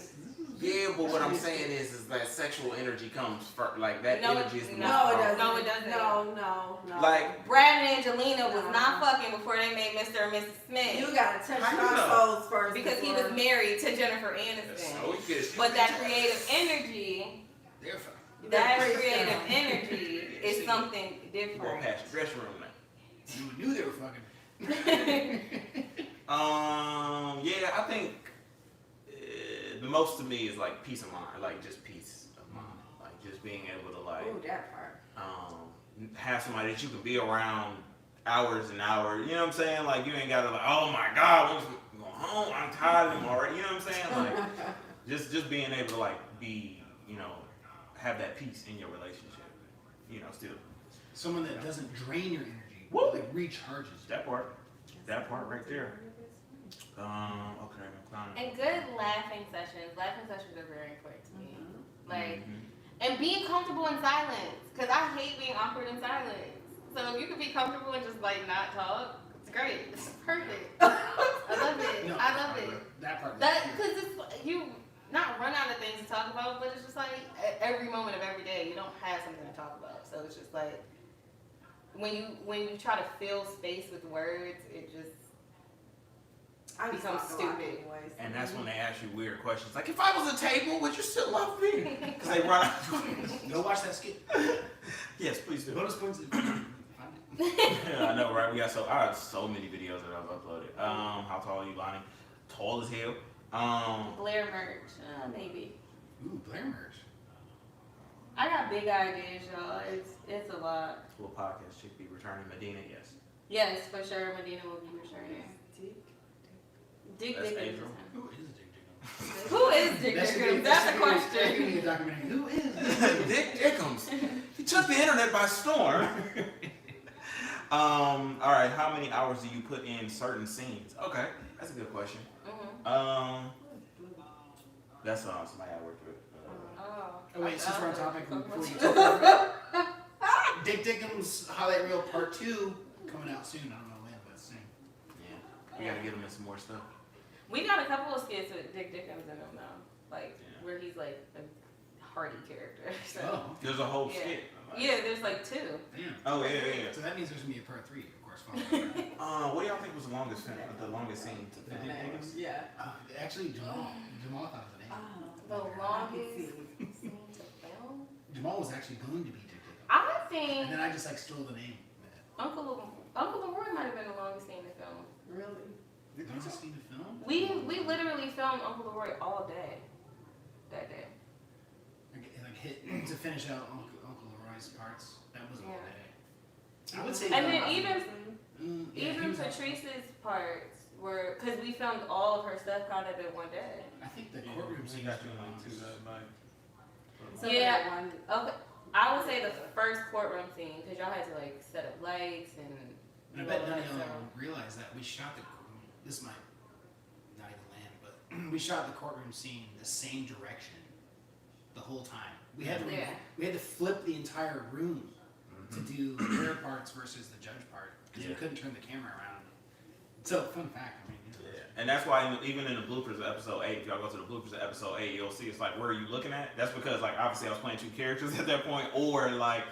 Yeah, but what I'm saying is that sexual energy comes first. Like that No, energy is the no, most No, it powerful. doesn't. No, it doesn't. No. Like Brad and Angelina was not fucking before they made Mr. and Mrs. Smith. You gotta touch How you our know? souls first. Because he before- was married to Jennifer so Aniston. you get But that creative energy, They're fucking. that creative energy is something Go different. past the dressing room now. You knew they were fucking. Yeah, I think the most to me is like peace of mind, like just peace of mind, like just being able to like Ooh, that part. have somebody that you can be around hours and hours. You know what I'm saying? Like you ain't gotta like, oh my God, when's I'm going home? I'm tired of him already. You know what I'm saying? Like just being able to like be, have that peace in your relationship. Still Someone that doesn't drain your energy, Woo. like recharges. that part right there. Okay, McClellan. And good laughing sessions. Laughing sessions are very important to me. Mm-hmm. Like, and being comfortable in silence. Because I hate being awkward in silence. So if you could be comfortable and just like not talk, it's great. It's perfect. I love it. No, I love it. That part. Because it's you not run out of things to talk about, but it's just like every moment of every day you don't have something to talk about. So it's just like when you try to fill space with words, it just becomes stupid. And that's when they ask you weird questions, like, if I was a table, would you still love me? Because they run out of questions. Go watch that skit. Yes, please do. Bonus points. Yeah, I know, right? I have so many videos that I've uploaded. How tall are you, Lonnie? Tall as hell. Blair merch, maybe. Ooh, Blair merch. I got big ideas, y'all. It's a lot. Will podcast chick be returning? Medina, yes. Yes, for sure. Medina will be returning. Dick That's Dickens. Angel. Who is Dick Dickens? Who is Dick Dickens? That's the question. That's gonna be a documentary. Who is Dick Dickens. He took the internet by storm. All right. How many hours do you put in certain scenes? Okay, that's a good question. That's somebody I worked with. Oh wait, since we're on topic, before you talk about Dick Dickens Highlight Reel Part 2 coming out soon. I don't know when, but soon. Yeah, we gotta get him in some more stuff. We got a couple of skits with Dick Dickens in them now, like where he's like a Hardy character. So. Oh. There's a whole skit. Yeah, there's like 2. Damn. Oh yeah. So that means there's gonna be a Part 3, of course. Followed. What do y'all think was the longest scene to film? Yeah. Actually, Jamal thought of the name. The longest scene to film. Jamal was actually going to be Dick Dickens, I think and then I just like stole the name. Uncle Leroy might have been the longest scene to film. Really? The longest scene to film? We literally filmed Uncle Leroy all day that day. Like hit to finish out Uncle Leroy's parts. That was all day. I would say. And then even Patrice's Patrice's parts were because we filmed all of her stuff kind of in one day. I think the courtroom scene got was you the on longest. So Yeah. Okay. I would say the first courtroom scene because y'all had to like set up lights and. And I bet none of y'all realize that we shot this might not even land, but we shot the courtroom scene the same direction the whole time. We had to flip the entire room to do her parts versus the judge part because we couldn't turn the camera around. So fun fact, I mean. And that's why even in the bloopers of episode 8, if y'all go to the bloopers of episode 8, you'll see it's like, where are you looking at? That's because like obviously I was playing 2 characters at that point, or like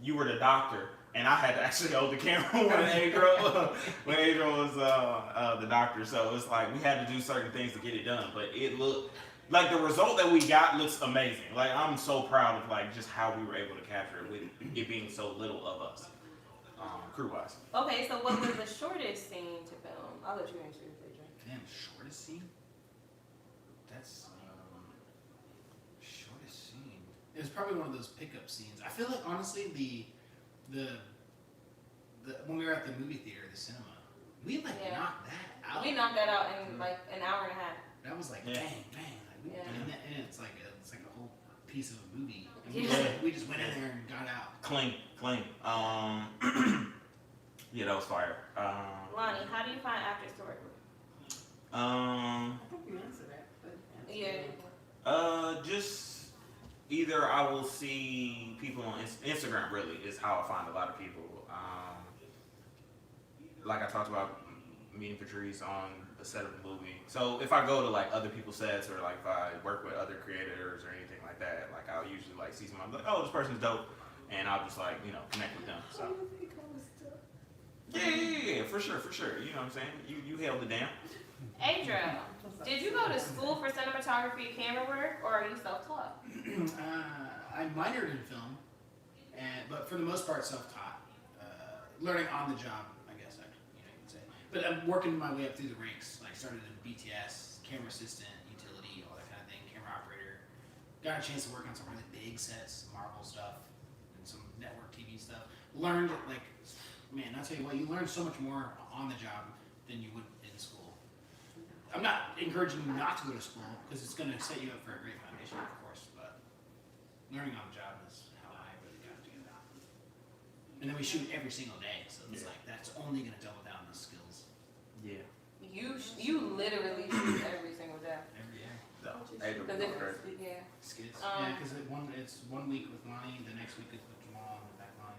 you were the doctor. And I had to actually hold the camera when Adriel was the doctor. So it's like we had to do certain things to get it done. But it looked like the result that we got looks amazing. Like I'm so proud of like just how we were able to capture it with it being so little of us, crew-wise. Okay, so what was the shortest scene to film? I'll let you answer, Adrian. Damn, shortest scene? That's shortest scene. It was probably one of those pickup scenes. I feel like honestly the when we were at the movie theater, the cinema, we knocked that out. We knocked that out in like an hour and a half. That was like bang. Like, and it's like a whole piece of a movie. And we just went in there and got out. Clean. Yeah, that was fire. Lonnie, how do you find actors to work with? I think you answered that. But Just either I will see people on Instagram. Really is how I find a lot of people. Like I talked about meeting Patrice on the set of the movie. So if I go to like other people's sets or like if I work with other creators or anything like that, like I'll usually like see someone like, oh, this person's dope, and I'll just like connect with them. So yeah, for sure. You know what I'm saying? You held it down. Adrian, did you go to school for cinematography, camera work, or are you self-taught? I minored in film, but for the most part self-taught. Learning on the job, I guess you could say. But I'm working my way up through the ranks. Like started in BTS, camera assistant, utility, all that kind of thing, camera operator. Got a chance to work on some really big sets, Marvel stuff, and some network TV stuff. Learned man, I'll tell you what, you learn so much more on the job than you would in school. I'm not encouraging you not to go to school because it's going to set you up for a great foundation, of course, but learning on the job is how I really got to do that. And then we shoot every single day, so it's like that's only going to double down the skills. Yeah. You literally shoot every single day. Every year. No, Adrian Because would go crazy. yeah. Skits. Yeah, because it's 1 week with Lonnie, the next week is with Jamal, and the back line.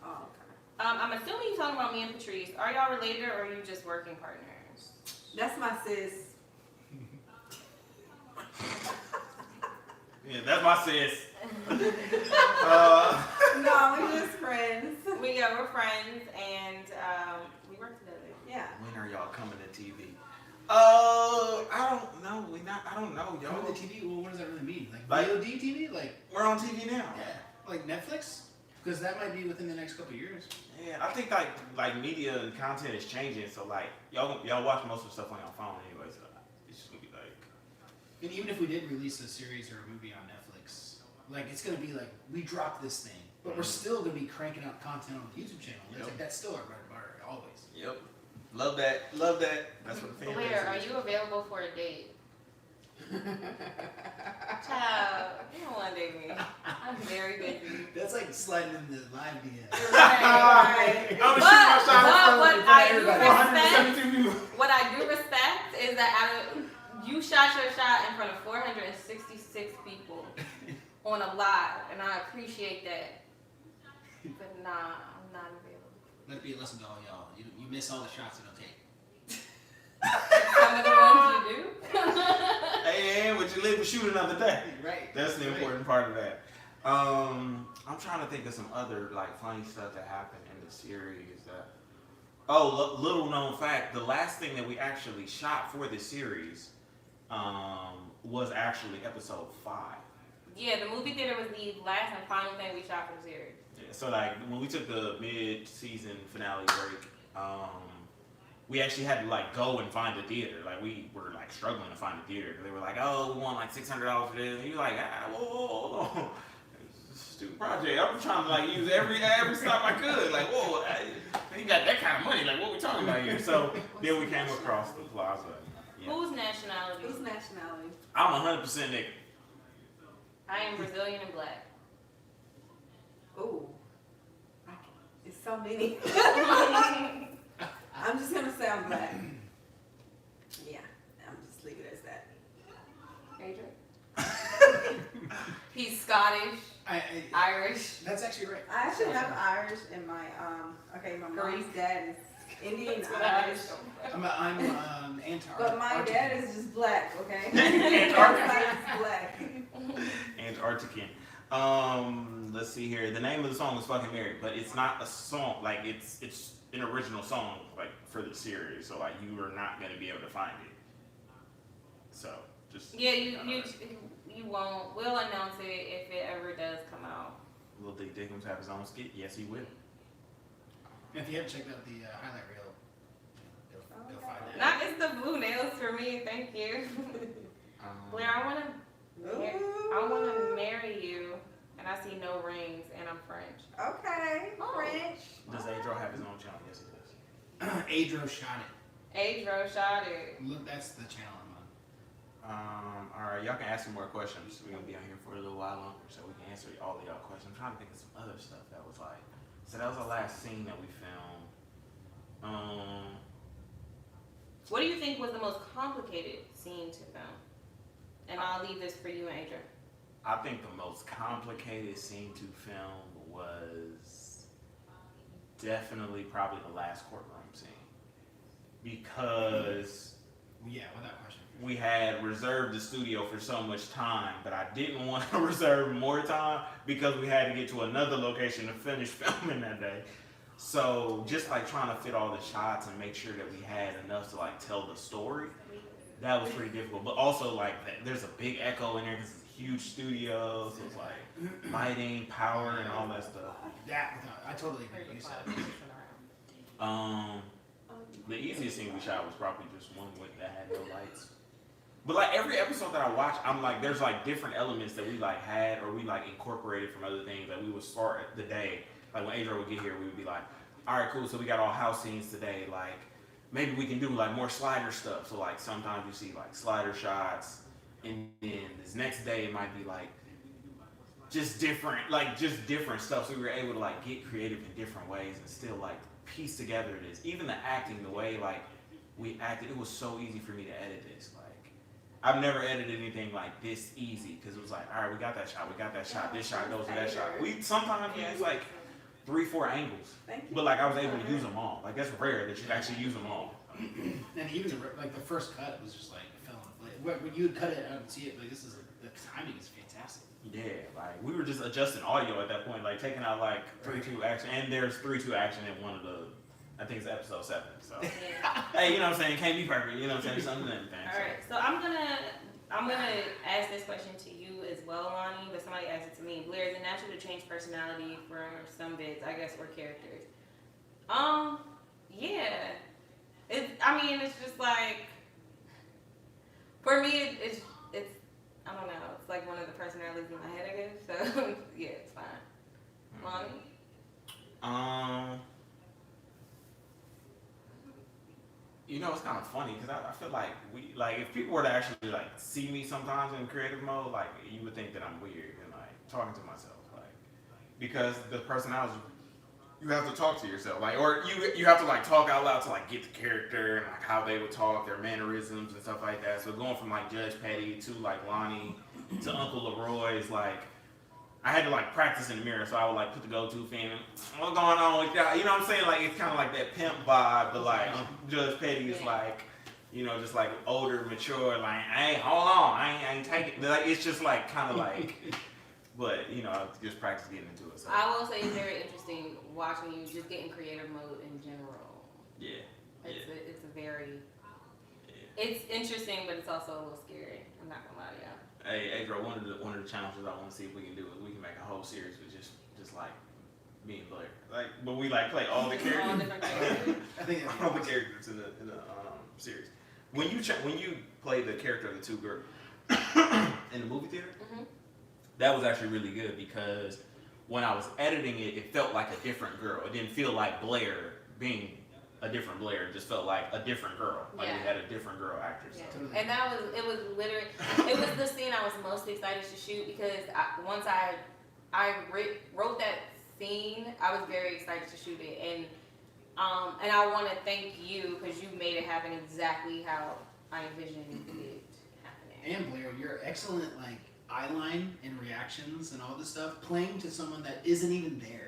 Oh, okay. I'm assuming you're talking about me and Patrice. Are y'all related or are you just working partners? That's my sis. Yeah, that's my sis. No, we're just friends. We're friends and we work together. Yeah. When are y'all coming to TV? I don't know. I don't know, Coming y'all. to TV? Well, what does that really mean? Like Like- VOD TV? Like, We're on TV now. yeah, like Netflix? Because that might be within the next couple of years. Yeah, I think like media and content is changing. So like y'all watch most of the stuff on your phone anyway. So it's just gonna be like. And even if we did release a series or a movie on Netflix, like it's gonna be like we dropped this thing, but we're still gonna be cranking out content on the YouTube channel. It's Yep. like that's still our bread and butter, always. Yep. Love that. Love that. That's what the fan Blair, are base is. you available for a date? Child, you don't want to date me. I'm very busy. That's like sliding in the live DM. Right. I'm gonna shoot my shot But in what front I of do everybody. respect, 172 people. what I do respect is that you shot your shot in front of 466 people on a live, and I appreciate that. But nah, I'm not available. Let it be a lesson to all y'all. You miss all the shots you don't take. Some of the ones you do. Hey, would you live to shoot another day? Right. That's the important part of that. I'm trying to think of some other like funny stuff that happened in the series. Little known fact: the last thing that we actually shot for the series was actually episode 5. Yeah, the movie theater was the last and final thing we shot for the series. Yeah, so like when we took the mid-season finale break, we actually had to like go and find a theater. Like we were like struggling to find a theater because they were like, "Oh, we want like $600 for this." And you're like, whoa. It's a stupid project. I'm trying to like use every stop I could. Like, whoa, I ain't got that kind of money. Like, what we talking about here? So then we came across the plaza. Yeah. Whose nationality? Whose nationality? I'm 100% nigga. I am Brazilian and black. Ooh. It's so many. I'm just gonna say I'm black. Yeah, I'm just leave it as that. Adrian? He's Scottish, Irish. That's actually right. I actually have Irish in my my mom's dad is Indian Irish. I'm Antarctic. But my dad is just black, okay? Antarctic. Is black. Antarctican. Let's see here. The name of the song is "Fucking Married," but it's not a song. Like it's an original song, like for the series. So like you are not gonna be able to find it. So just Yeah, you won't. We'll announce it if it ever does come out. Will Dick Dickens have his own skit? Yes, he will. If you haven't checked out the highlight reel, you'll find that. Not it's the blue nails for me. Thank you. Blair, I wanna marry you, and I see no rings, and I'm French. Okay, French. Does Adro have his own channel? Yes, he does. Adro shot it. Adro shot it. Look, that's the channel I'm on. All right, y'all can ask some more questions. We're gonna be on here for a little while longer, so we can answer all of y'all questions. I'm trying to think of some other stuff that was like. So that was the last scene that we filmed. What do you think was the most complicated scene to film? And I'll leave this for you, Adrian. I think the most complicated scene to film was definitely probably the last courtroom scene. Because Yeah, without question. we had reserved the studio for so much time, but I didn't want to reserve more time because we had to get to another location to finish filming that day. So just like trying to fit all the shots and make sure that we had enough to like tell the story, that was pretty difficult. But also like there's a big echo in there because it's a huge studio, so it's like lighting, power, and all that stuff. I totally agree with what you said. The easiest scene we shot was probably just one that had no lights. But like every episode that I watch, I'm like, there's like different elements that we like had or we like incorporated from other things that we would start the day. Like when Adrian would get here, we would be like, all right, cool. So we got all house scenes today. Like maybe we can do like more slider stuff. So like sometimes you see like slider shots, and then this next day it might be like just different stuff. So we were able to like get creative in different ways and still like piece together this. Even the acting, the way like we acted. It was so easy for me to edit this. Like, I've never edited anything like this easy because it was like, all right, we got that shot. This shot goes to that shot. We sometimes use like 3-4 angles, Thank you. but like I was able to use them all. Like that's rare that you can actually use them all. And even like the first cut was just like fell in place. When you would cut it, I would see it. Like this is the timing is fantastic. Yeah, like we were just adjusting audio at that point, like taking out like 3-2 action, and there's 3-2 action in one of the, I think it's episode 7. So hey, you know what I'm saying? Can't be perfect. You know what I'm saying? Something and everything. All right, so I'm gonna ask this question to you as well, Lonnie, but somebody asked it to me. Blair, is it natural to change personality for some bits, I guess, or characters? Yeah. It's just like, for me, it's I don't know. It's like one of the personalities in my head, I guess. So yeah, it's fine. Lonnie? You know, it's kind of funny because I feel like if people were to actually like see me sometimes in creative mode, like you would think that I'm weird and like talking to myself, like because the personality, you have to talk to yourself, like, or you have to like talk out loud to like get the character and like how they would talk, their mannerisms and stuff like that. So going from like Judge Petty to like Lonnie to Uncle Leroy's, like I had to like practice in the mirror, so I would like put the go-to fan. What's going on with y'all? You know what I'm saying? Like it's kind of like that pimp vibe, but like Judge Petty is like, you know, just like older, mature. Like, hey, hold on, I ain't taking. Like it's just like kind of like, but you know, I just practice getting into it. So. I will say it's very interesting watching you just get in creative mode in general. Yeah. It's a very. It's interesting, but it's also a little scary. I'm not gonna lie to y'all. Hey, bro, one of the challenges I want to see if we can do is we can make a whole series with just like me and Blair. Like, but we like play all the characters. All different characters. I think all the characters in the series. When you played the character of the two girls in the movie theater, that was actually really good because when I was editing it, it felt like a different girl. It didn't feel like Blair being a different Blair. It just felt like a different girl. Like it had a different girl actress. Yeah. So. And it was literally, it was the scene I was most excited to shoot because once I wrote that scene, I was very excited to shoot it. And I want to thank you because you made it happen exactly how I envisioned it happening. And Blair, you're excellent like eyeline and reactions and all this stuff playing to someone that isn't even there.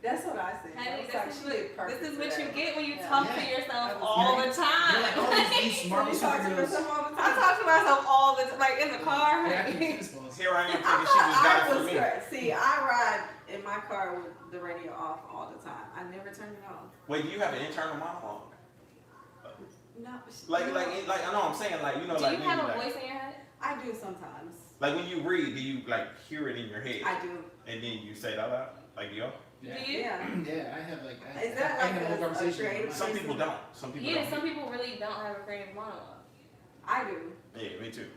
That's what I said. Honey, That's actually perfect. this is what you get when you Yeah. talk to yourself all the time. You're like, oh, these Marvel You talk to superheroes. yourself all the I time. talk to myself all the time, like in the car. Yeah, I can tennis balls. Here I am I thinking she just thought got I it for was me. great. See, I ride in my car with the radio off all the time. I never turn it on. Wait, do you have an internal monologue? No. Like I know what I'm saying, like you know, Do like you when have a like, voice in your head? I do sometimes. like when you read, do you like hear it in your head I do. and then you say it out loud? Like yo? Yeah. Do you? Yeah. Yeah, I have like. Is that I like have a whole a conversation. creative- with Some my- people don't. Some people Yeah, don't. some people really don't have a creative monologue. I do. Yeah, me too.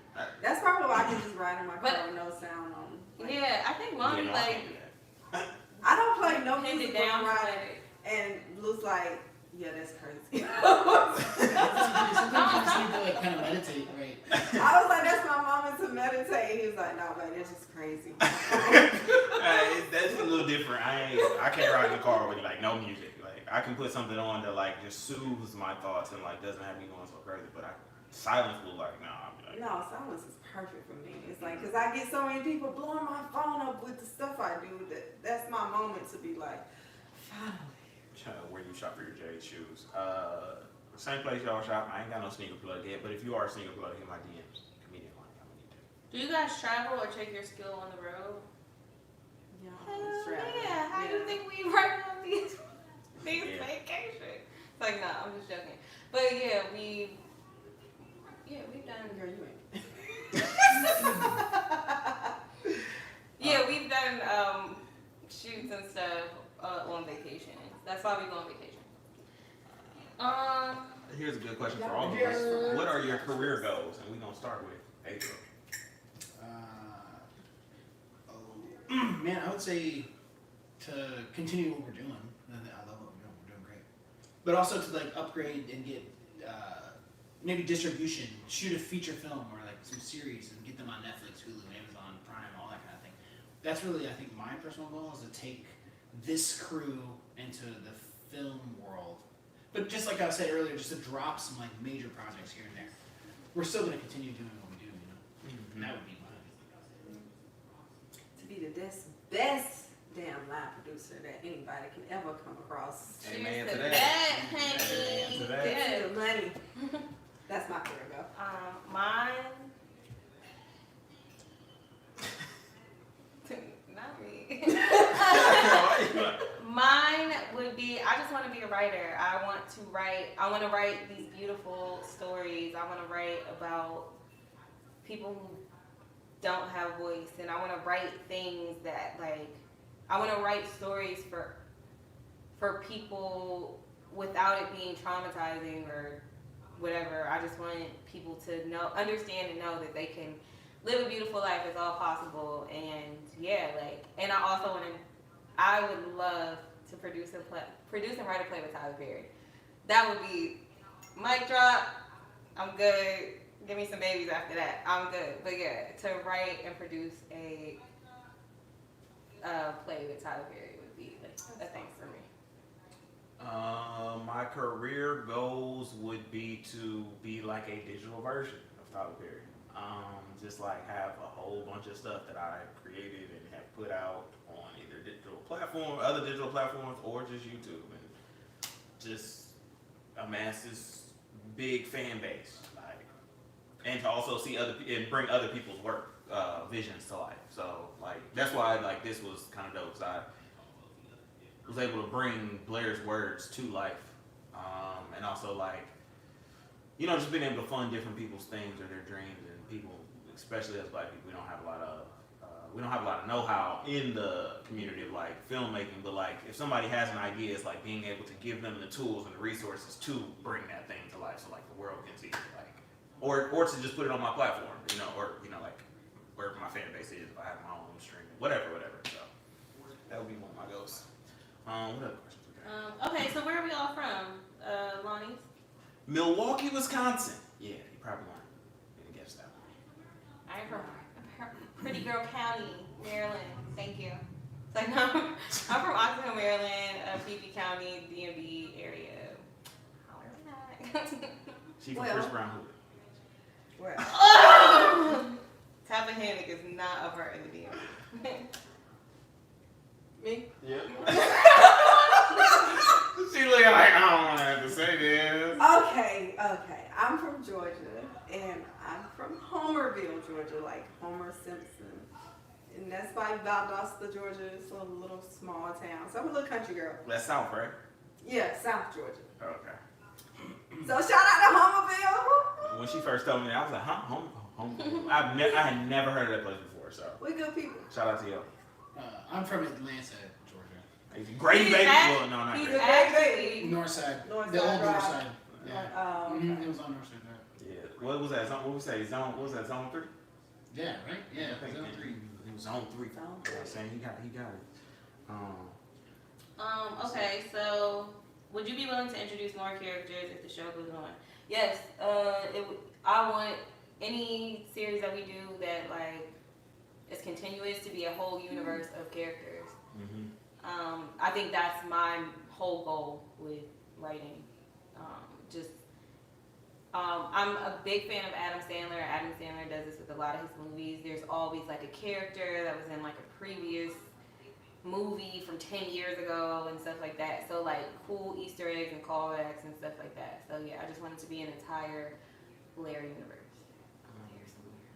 That's probably why I can just ride in my car But- with no sound on. Like, Yeah, I think Lonnie Yeah, no, I like can't do that. I don't play no pinned music it when down. I'm riding. Like, And Blue's like, yeah, that's crazy. Sometimes you just need to like kind of meditate, right? I was like, that's my moment to meditate. He was like, no, baby, it's just crazy. That's a little different. I can't ride in the car with like no music. Like I can put something on that like just soothes my thoughts and like doesn't have me going so crazy. But silence will like nah. I'm like, No, silence is perfect for me. It's like, because I get so many people blowing my phone up with the stuff I do. That's my moment to be like, finally. where you shop for your Jade shoes. Same place y'all shop. I ain't got no sneaker plug yet, but if you are a sneaker plug, hit my DMs. Comedian Lonnie, I'm gonna need to. do you guys travel or check your skill on the road? Yeah, Hell yeah! How do you think we write on these Yeah. vacations? It's like, nah, I'm just joking. But yeah, we've done. Girl, you ain't. Yeah, we've done shoots and stuff on vacation. That's why we go on vacation. Here's a good question for all of us. What are your career goals? And we're gonna start with April. Man, I would say to continue what we're doing. I love what we're doing. We're doing great. But also to like upgrade and get maybe distribution, shoot a feature film or like some series and get them on Netflix, Hulu, Amazon Prime, all that kind of thing. That's really, I think, my personal goal is to take this crew into the film world. But just like I said earlier, just to drop some like major projects here and there. We're still gonna continue doing what we do, you know. And that would be mine. To be the best damn live producer that anybody can ever come across. Amen Cheers to to that. honey. Amen to that. Get to the money. That's my career go. Mine. Not me. Mine would be, I just want to be a writer. I want to write these beautiful stories. I want to write about people who don't have voice, and I want to write things that I want to write stories for people without it being traumatizing or whatever. I just want people to understand and know that they can live a beautiful life. It's all possible. And yeah, and I also I would love to produce and write a play with Tyler Perry. That would be mic drop. I'm good. Give me some babies after that. I'm good. But yeah, to write and produce a play with Tyler Perry would be a thing for me. My career goals would be to be like a digital version of Tyler Perry. Just like have a whole bunch of stuff that I created and have put out on either other digital platforms, or just YouTube, and just amass this big fan base, and to also see and bring other people's work, visions to life. So that's why this was kind of dope, because I was able to bring Blair's words to life, and also just being able to fund different people's things or their dreams, and people, especially as Black people, we don't have a lot of know-how in the community of filmmaking. But if somebody has an idea, it's being able to give them the tools and the resources to bring that thing to life, so the world can see it, or to just put it on my platform, or wherever my fan base is, if I have my own stream, whatever. So that would be one of my goals. What other questions we got? Okay, so where are we all from, Lonnie? Milwaukee, Wisconsin. Yeah, you probably won't guess that one. I'm from Pretty Girl County, Maryland. Thank you. I'm from Oxon Hill, Maryland, Phoebe County, DMV area. Holler back. She from Chris Brown Hood. Well, Tappahannock is not a part of the DMV. me? Yep. She look like, I don't want to have to say this. Okay. I'm from Georgia, and I'm from Homerville, Georgia, like Homer Simpson. And that's by Valdosta, Georgia. It's a little small town. So I'm a little country girl. That's South, right? Yeah, South Georgia. Okay. So shout out to Homerville. When she first told me that, I was like, huh? Homerville? I had never heard of that place before, so. We good people. Shout out to you. I'm from Atlanta, Georgia. Great baby. Well, no, not He's great. actually North side. North The side old North Drive. side. Yeah. Okay. It was on North side. Right? Yeah. What was that? What we say? What was that? Zone 3? Yeah, right? Yeah, I think Zone 3. it was Zone 3. Zone You know what I'm saying? He got it. Okay, so would you be willing to introduce more characters if the show goes on? Yes. I want any series that we do that is continuous to be a whole universe of characters. Mm-hmm. I think that's my whole goal with writing. I'm a big fan of Adam Sandler. Adam Sandler does this with a lot of his movies. There's always a character that was in a previous movie from 10 years ago and stuff like that. So cool Easter eggs and callbacks and stuff like that. So yeah, I just want it to be an entire Blair universe. Here somewhere.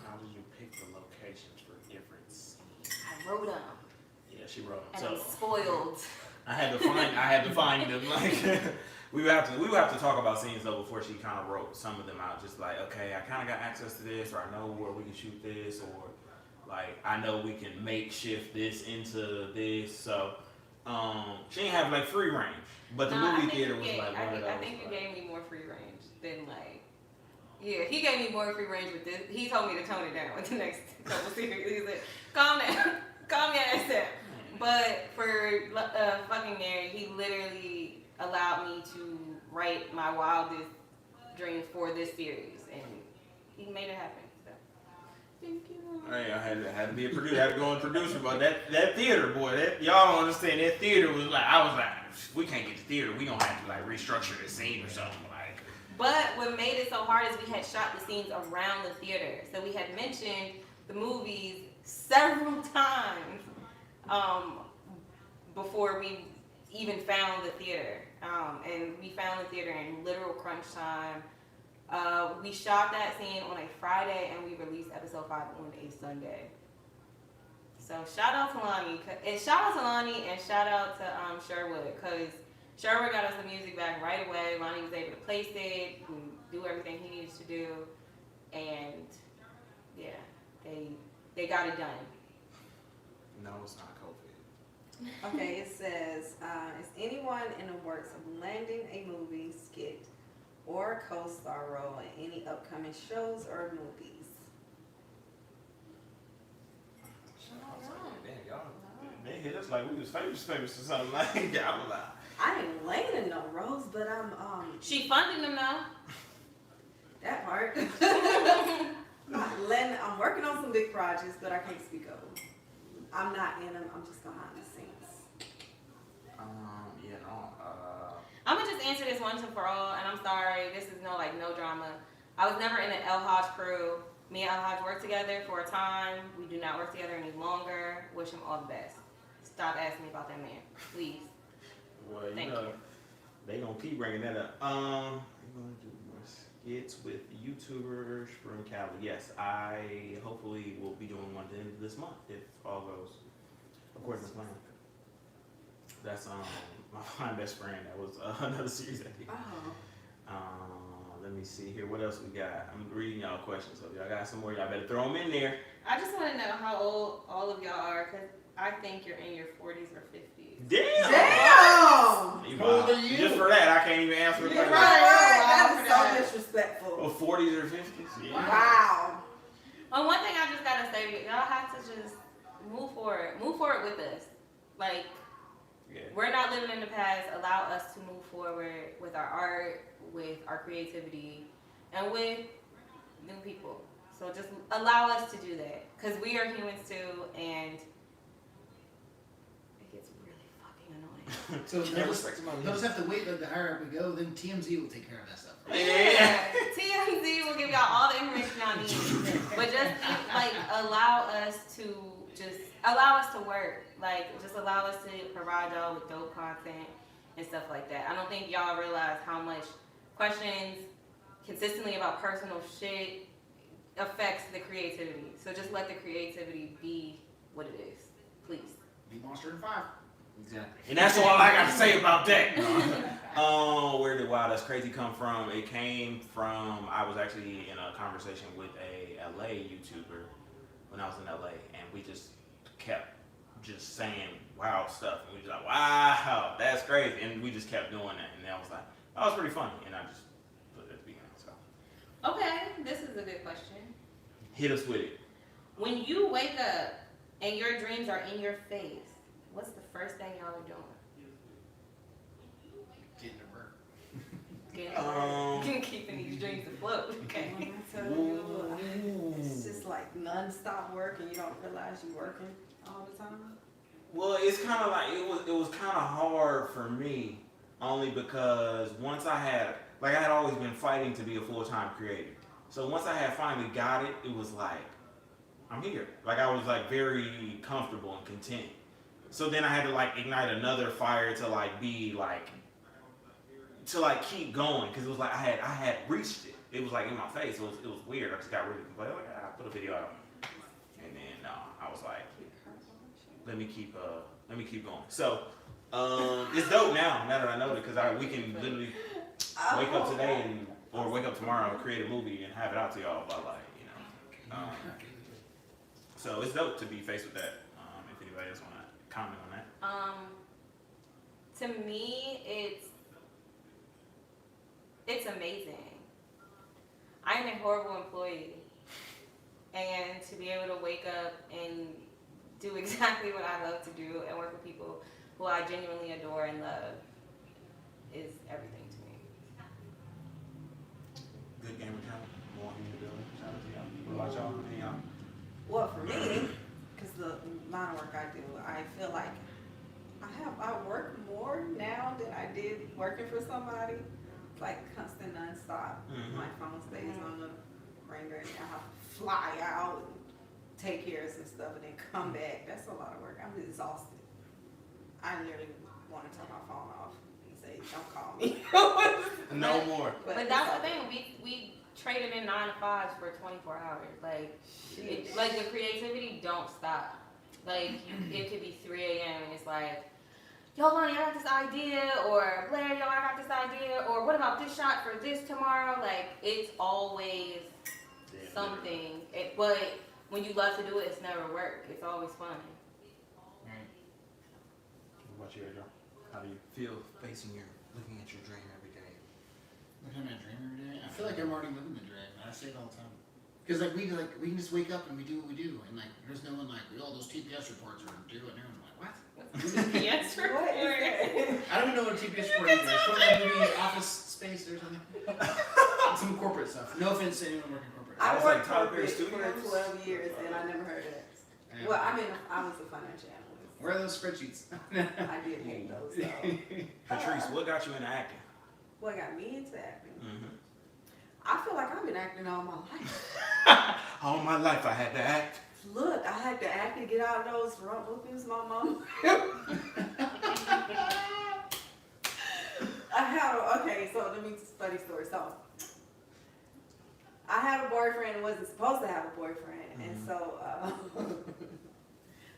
How did you pick the locations for different scenes? I wrote them. Yeah, she wrote And them. I'm spoiled. I had to find them. We would have to talk about scenes though before she kind of wrote some of them out. Just okay, I kind of got access to this, or I know where we can shoot this, or I know we can makeshift this into this. So she didn't have free range, but the movie theater was one of those. I think you gave me more free range than yeah, he gave me more free range with this. He told me to tone it down with the next couple series. He said, calm down, calm your ass down. But for Fucking Mary, he literally allowed me to write my wildest dreams for this series, and he made it happen. So, Thank you. Hey, I had to be a producer. I had to go and producer, but that theater, boy, y'all don't understand. That theater was like, I was like, we can't get the theater. We gonna have to like restructure the scene or something like. But what made it so hard is we had shot the scenes around the theater, so we had mentioned the movies several times before we even found the theater, and we found the theater in literal crunch time. We shot that scene on a Friday and we released episode 5 on a Sunday. So shout out to Lonnie, and shout out to Sherwood, because Sherwood got us the music back right away. Lonnie was able to place it and do everything he needs to do, and yeah, they got it done. No, it's not COVID. Okay, it says, is anyone in the works of landing a movie, skit, or co-star role in any upcoming shows or movies? Damn, y'all, they hit us like we was famous or something like that. I was like, I ain't landing no roles, but I'm She funding them now. that part. I'm working on some big projects, but I can't speak of them. I'm not in them. I'm just behind the scenes. yeah, no. I'm gonna just answer this once and for all, and I'm sorry, this is no drama. I was never in the El Hodge crew. Me and El Hodge worked together for a time. We do not work together any longer. Wish him all the best. Stop asking me about that man, please. Well, Thank you. They gonna keep bringing that up. We're gonna do more skits with YouTubers from Cali. Yes, I hopefully will be doing one at the end of this month if all goes according to plan. That's my fine best friend. That was another series I did. Let me see here. What else we got? I'm reading y'all questions. So if y'all got some more, y'all better throw them in there. I just want to know how old all of y'all are, because I think you're in your 40s or 50s. Damn! Damn! How old are you? Just for that, I can't even answer the question. That is so disrespectful. Oh, 40s or 50s? Yeah. Wow. Well, one thing I just gotta say, y'all have to just move forward. Move forward with us. Like, Yeah. we're not living in the past. Allow us to move forward with our art, with our creativity, and with new people. So just allow us to do that, because we are humans too, and it gets really fucking annoying. So they'll just have to wait, like the higher up we go, then TMZ will take care of that stuff. Yeah. TMZ will give y'all all the information y'all need, but just allow us to work. Like, just allow us to provide y'all with dope content and stuff like that. I don't think y'all realize how much questions consistently about personal shit affects the creativity. So just let the creativity be what it is, please. Be Monster in 5. Exactly. And that's all I got to say about that. Where did Wow That's Crazy come from? It came from, I was actually in a conversation with a LA YouTuber when I was in LA, and we just kept just saying wild stuff. And we just like, wow, that's crazy. And we just kept doing that. And I was like, oh, it's pretty funny. And I just put it at the beginning. So. Okay, this is a good question. Hit us with it. When you wake up and your dreams are in your face, what's the first thing y'all are doing? Getting to work. Keeping these dreams afloat. Okay. When I tell you, it's just like non-stop work and you don't realize you're working all the time. Well, it's kind of like, it was kind of hard for me, only because once I had always been fighting to be a full-time creator. So once I had finally got it, it was like, I'm here. Like, I was like very comfortable and content. So then I had to like ignite another fire to like be like, to like keep going, because it was like I had reached it. It was like in my face. It was weird. I just got really like, I put a video out, and then I was like, let me keep going. So it's dope now that I know it, because we can literally wake up today or wake up tomorrow and create a movie and have it out to y'all by so it's dope to be faced with that. If anybody else want to comment on that. To me, it's amazing. I'm a horrible employee, and to be able to wake up and do exactly what I love to do and work with people who I genuinely adore and love is everything to me. Good game of talent. More in the building. Shout out to y'all. What about y'all? Well, for me, because the line of work I do, I feel like I work more now than I did working for somebody. It's like constant nonstop. My phone stays on the ringer and I have to fly out and take care of some stuff and then come back. That's a lot of work. I'm exhausted. I literally want to turn my phone off and say, don't call me. No more. But that's the thing. We traded in 9 to 5s for 24 hours. Like, like the creativity don't stop. Like, it could be 3 a.m. and it's like, yo, Lonnie, I got this idea, or Blair, yo, I got this idea, or what about this shot for this tomorrow? Like, it's always something. But when you love to do it, it's never work. It's always fun. What about you, Adriel? How do you feel looking at your dream every day? Looking at my dream every day. I feel like I'm already living the dream. I say it all the time. Because we can just wake up and we do what we do, and like there's no one like, oh, those TPS reports are due, and I'm like, what? TPS report? I don't even know what a TPS report is. It's from that movie Office Space or something. Some corporate stuff. No offense to anyone working corporate. I was worked like Tyler Perry for Studios. 12 years and I never heard of it. Yeah. Well, I mean, I was a financial analyst. Where are those spreadsheets? I did hate those. So. Patrice, what got you into acting? What got me into acting? I feel like I've been acting all my life. All my life I had to act. Look, I had to act to get out of those rump whoopings my mom. Okay, so let me funny story. So I had a boyfriend and wasn't supposed to have a boyfriend, and so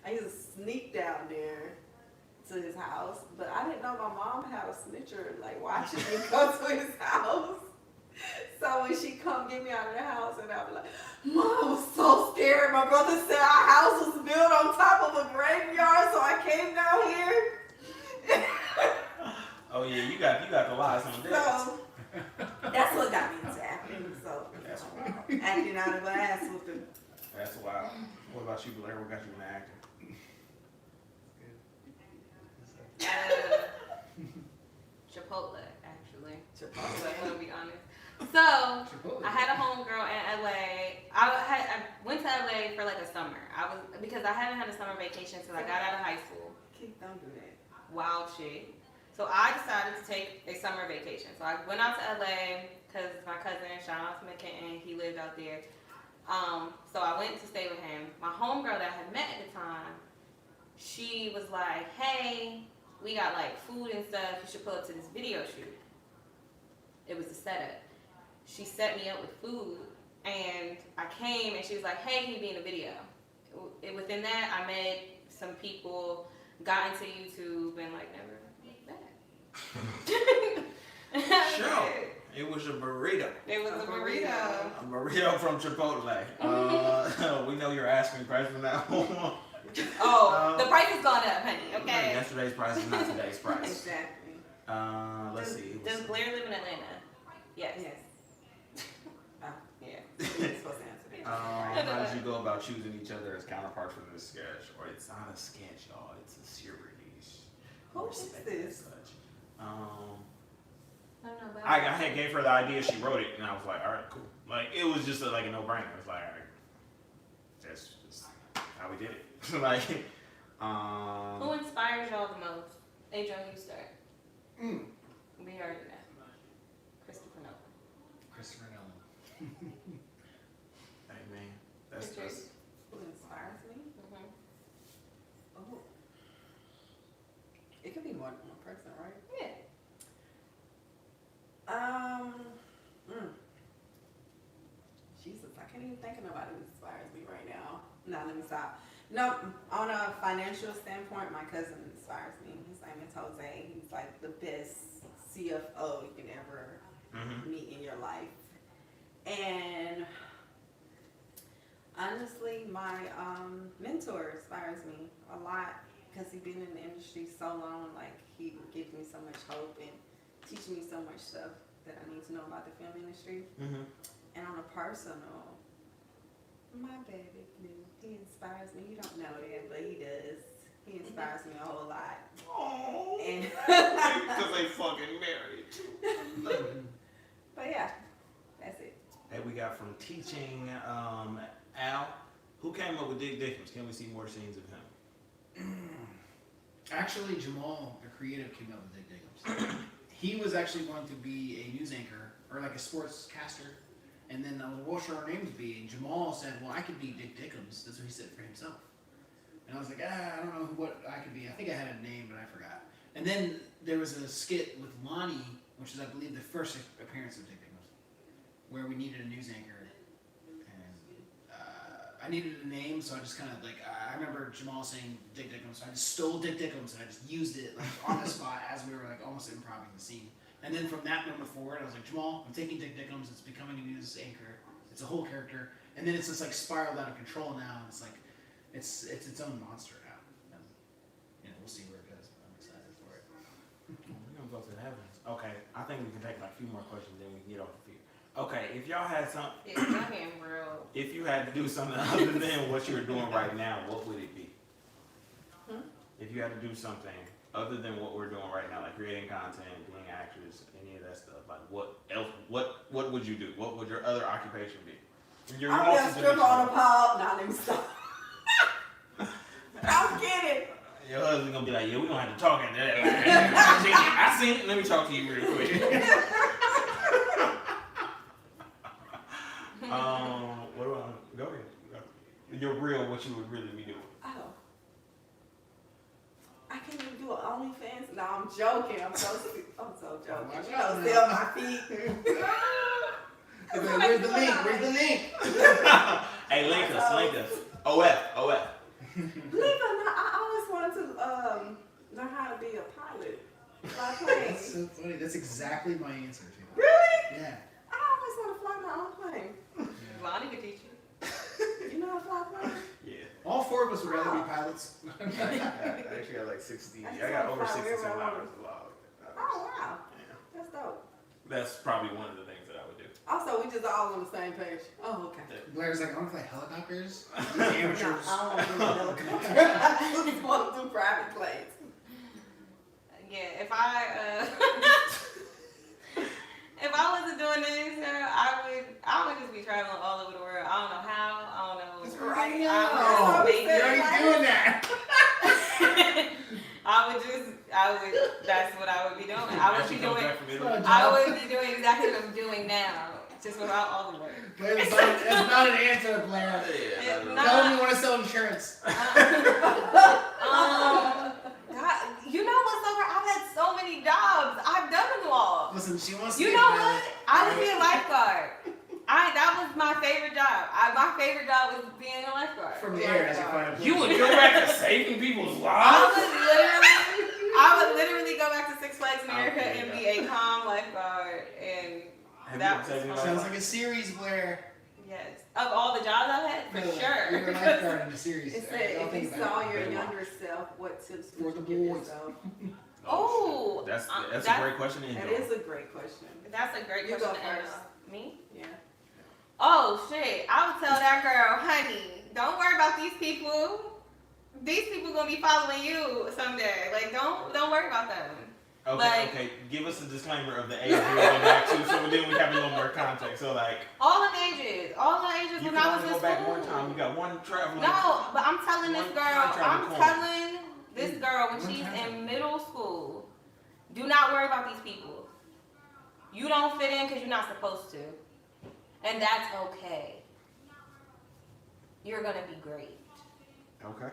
I used to sneak down there to his house, but I didn't know my mom had a snitcher like watching me go to his house. So when she come get me out of the house, and I was like, Mom, I was so scared. My brother said our house was built on top of a graveyard, so I came down here. Oh yeah, you got the lies on this. So that's what got me into acting. So That's wild. acting out of my ass whooping. That's wild. What about you, Blair? What got you into acting? Chipotle, actually. Chipotle. I'm gonna be honest. So I had a homegirl in LA. I went to LA for like a summer. Because I hadn't had a summer vacation since I got out of high school. Keith, don't do that. Wild shit. So I decided to take a summer vacation. So I went out to LA because my cousin, shout out to McKinton, he lived out there. So I went to stay with him. My homegirl that I had met at the time, she was like, hey, we got like food and stuff. You should pull up to this video shoot. It was a setup. She set me up with food, and I came, and she was like, hey, can you be in a video? Within that, I met some people, got into YouTube, and like never looked back. Sure. It was a burrito. It was a burrito. A burrito from Chipotle. We know you're asking price from now on. Oh, the price has gone up, honey. Okay. Yesterday's price is not today's price. Exactly. Let's see. Does Blair live in Atlanta? Yes. Yes. Yeah. You're supposed to answer that. How did you go about choosing each other as counterparts for this sketch? Or it's not a sketch, y'all. It's a series. Who is this? I don't know about I had gave her the idea, she wrote it, and I was like, all right, cool. Like, it was just like a no-brainer. It was like, all right, that's just how we did it. Like, Who inspires y'all the most? Adrian, you start. We heard that. Christopher Nolan. Christopher Nolan. hey man, that's Who inspires me? Oh. It could be more than one person, right? Yeah. Jesus, I can't even think of nobody who inspires me right now. No, let me stop. No, on a financial standpoint, my cousin inspires me. His name is Jose. He's like the best CFO you can ever meet in your life. And honestly, my mentor inspires me a lot because he's been in the industry so long. Like, he gives me so much hope and teach me so much stuff that I need to know about the film industry. And on a personal, my baby, he inspires me. You don't know that, but he does. He inspires me a whole lot. Oh, And because they fucking married. but yeah, that's it. Hey, we got from teaching Al. Who came up with Dick Dickens? Can we see more scenes of him? Actually, Jamal, the creative, came up with Dick Dickens. He was actually going to be a news anchor or like a sportscaster, and then I was, what should our names be? And Jamal said, well, I could be Dick Dickens. That's what he said for himself. And I was like, I don't know what I could be. I think I had a name, but I forgot. And then there was a skit with Lonnie, which is, I believe, the first appearance of Dick Dickens, where we needed a news anchor. I needed a name, so I just kind of like, I remember Jamal saying Dick Dickens, so I just stole Dick Dickens and I just used it like on the spot as we were like almost improvising the scene. And then from that moment forward, I was like, Jamal, I'm taking Dick Dickens, it's becoming a news anchor, it's a whole character, and then it's just like spiraled out of control now, and it's like, it's its own monster now. And, we'll see where it goes, but I'm excited for it. We're gonna go to the heavens. Okay, I think we can take like a few more questions, then we can get off the field. Okay, if y'all had some, if you had to do something other than what you're doing right now, what would it be? If you had to do something other than what we're doing right now, like creating content, being actors, any of that stuff, like what else? What would you do? What would your other occupation be? Your I'm gonna strip on a pole. Nah, let me stop. I'm kidding. Your husband gonna be like, yeah, we gonna have to talk after that. I seen it. Let me talk to you real quick. What do I go ahead? You're real. What you would really be doing? Oh, I can't even do an OnlyFans. No, I'm joking. I'm so joking. You know, sell my feet. Where's the link? Where's the link? Hey, link us. OF. Believe it or not, I always wanted to learn how to be a pilot. Fly planes. That's so funny. That's exactly my answer too. Really? Yeah. I always want to fly my own plane. Lonnie could teach you. You know how to fly a plane? Yeah. All four of us would rather be pilots. I actually got like 60. I got over 67 hours of law. Oh, wow. Yeah. That's dope. That's probably one of the things that I would do. Also, we just all on the same page. Oh, okay. Blair's like, I want to fly helicopters. No, Amateurs. I don't want to do helicopter. I just want to do private planes. Yeah, if I wasn't doing this, I would just be traveling all over the world. I don't know how. I don't know. That's right. You're You're already doing that. That's what I would be doing. I would be doing exactly what I'm doing now, just without all the work. It's not an answer, Blair. Tell them you want to sell insurance. God, you know what's over? I've had so many jobs. I've done them all. Listen, she wants to You be know a pilot. what? I would be a lifeguard. That was my favorite job. My favorite job was being a lifeguard. From the air as you find a You would go back to saving people's I lives? would literally go back to Six Flags America and be a calm lifeguard, and that was fun. Sounds like a series, Blair. Yes, of all the jobs I've had, for sure. You're a lifeguard in a series. It said, if you saw your younger self, what tips would you give yourself? Oh, That's a great question. That is a great question. That's a great You question. go first. Me? Yeah. Oh shit! I would tell that girl, honey, don't worry about these people. These people gonna be following you someday. Like, don't worry about them. Okay. Give us a disclaimer of the age we're going back to, so then we have a little more context. So like, all the ages you when can I was only in go back school. one time. You got one traveling. No, but I'm telling this One girl, contract when she's in middle school, do not worry about these people. You don't fit in because you're not supposed to. And that's okay. You're gonna be great. Okay.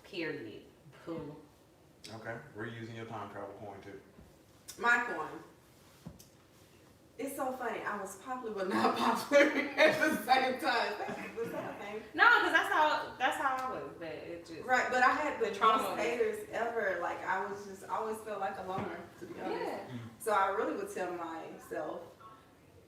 Period. Pooh. Okay. We're using your time travel coin too. My coin. It's so funny. I was popular but not popular at the same time. Was that a thing? No, because that's how I was. But it just Right, but I had the trauma most haters ever. Like, I was just always felt like a loner, to be honest. yeah. So I really would tell myself,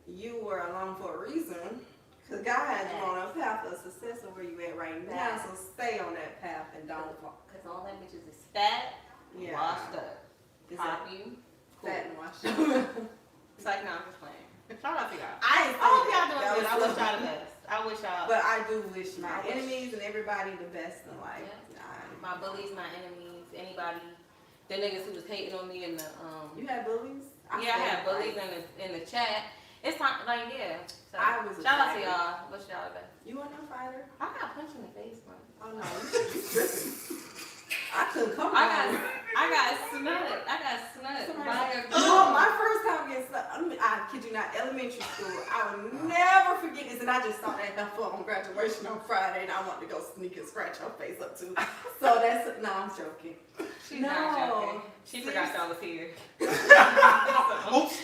you were alone for a reason. Because God has you on a path of success of where you at right now. So stay on that path and don't. Because all them bitches is fat, Yeah. washed up. Pop Exactly. you. Fat and washed up. It's like, no, I'm just playing. Shout out to y'all. I ain't I hope saying y'all doing that. good. I That was wish y'all the best. I wish y'all. But I do wish my I wish- enemies and everybody the best in life. My bullies, my enemies, anybody, the niggas who was hating on me in the You had bullies? I had bullies in the chat, It's time, like, yeah. So, I was a shout out to fighter. y'all. What's y'all best? You want no fighter? I got punched in the face once. Oh no, you tripping. I couldn't come I around. got snubbed. My first time getting stuck, I kid you not, elementary school, I will never forget this, and I just saw that heifer on graduation on Friday, and I wanted to go sneak and scratch her face up too. So that's, no, I'm joking. She's not joking. She forgot y'all was here. Oops.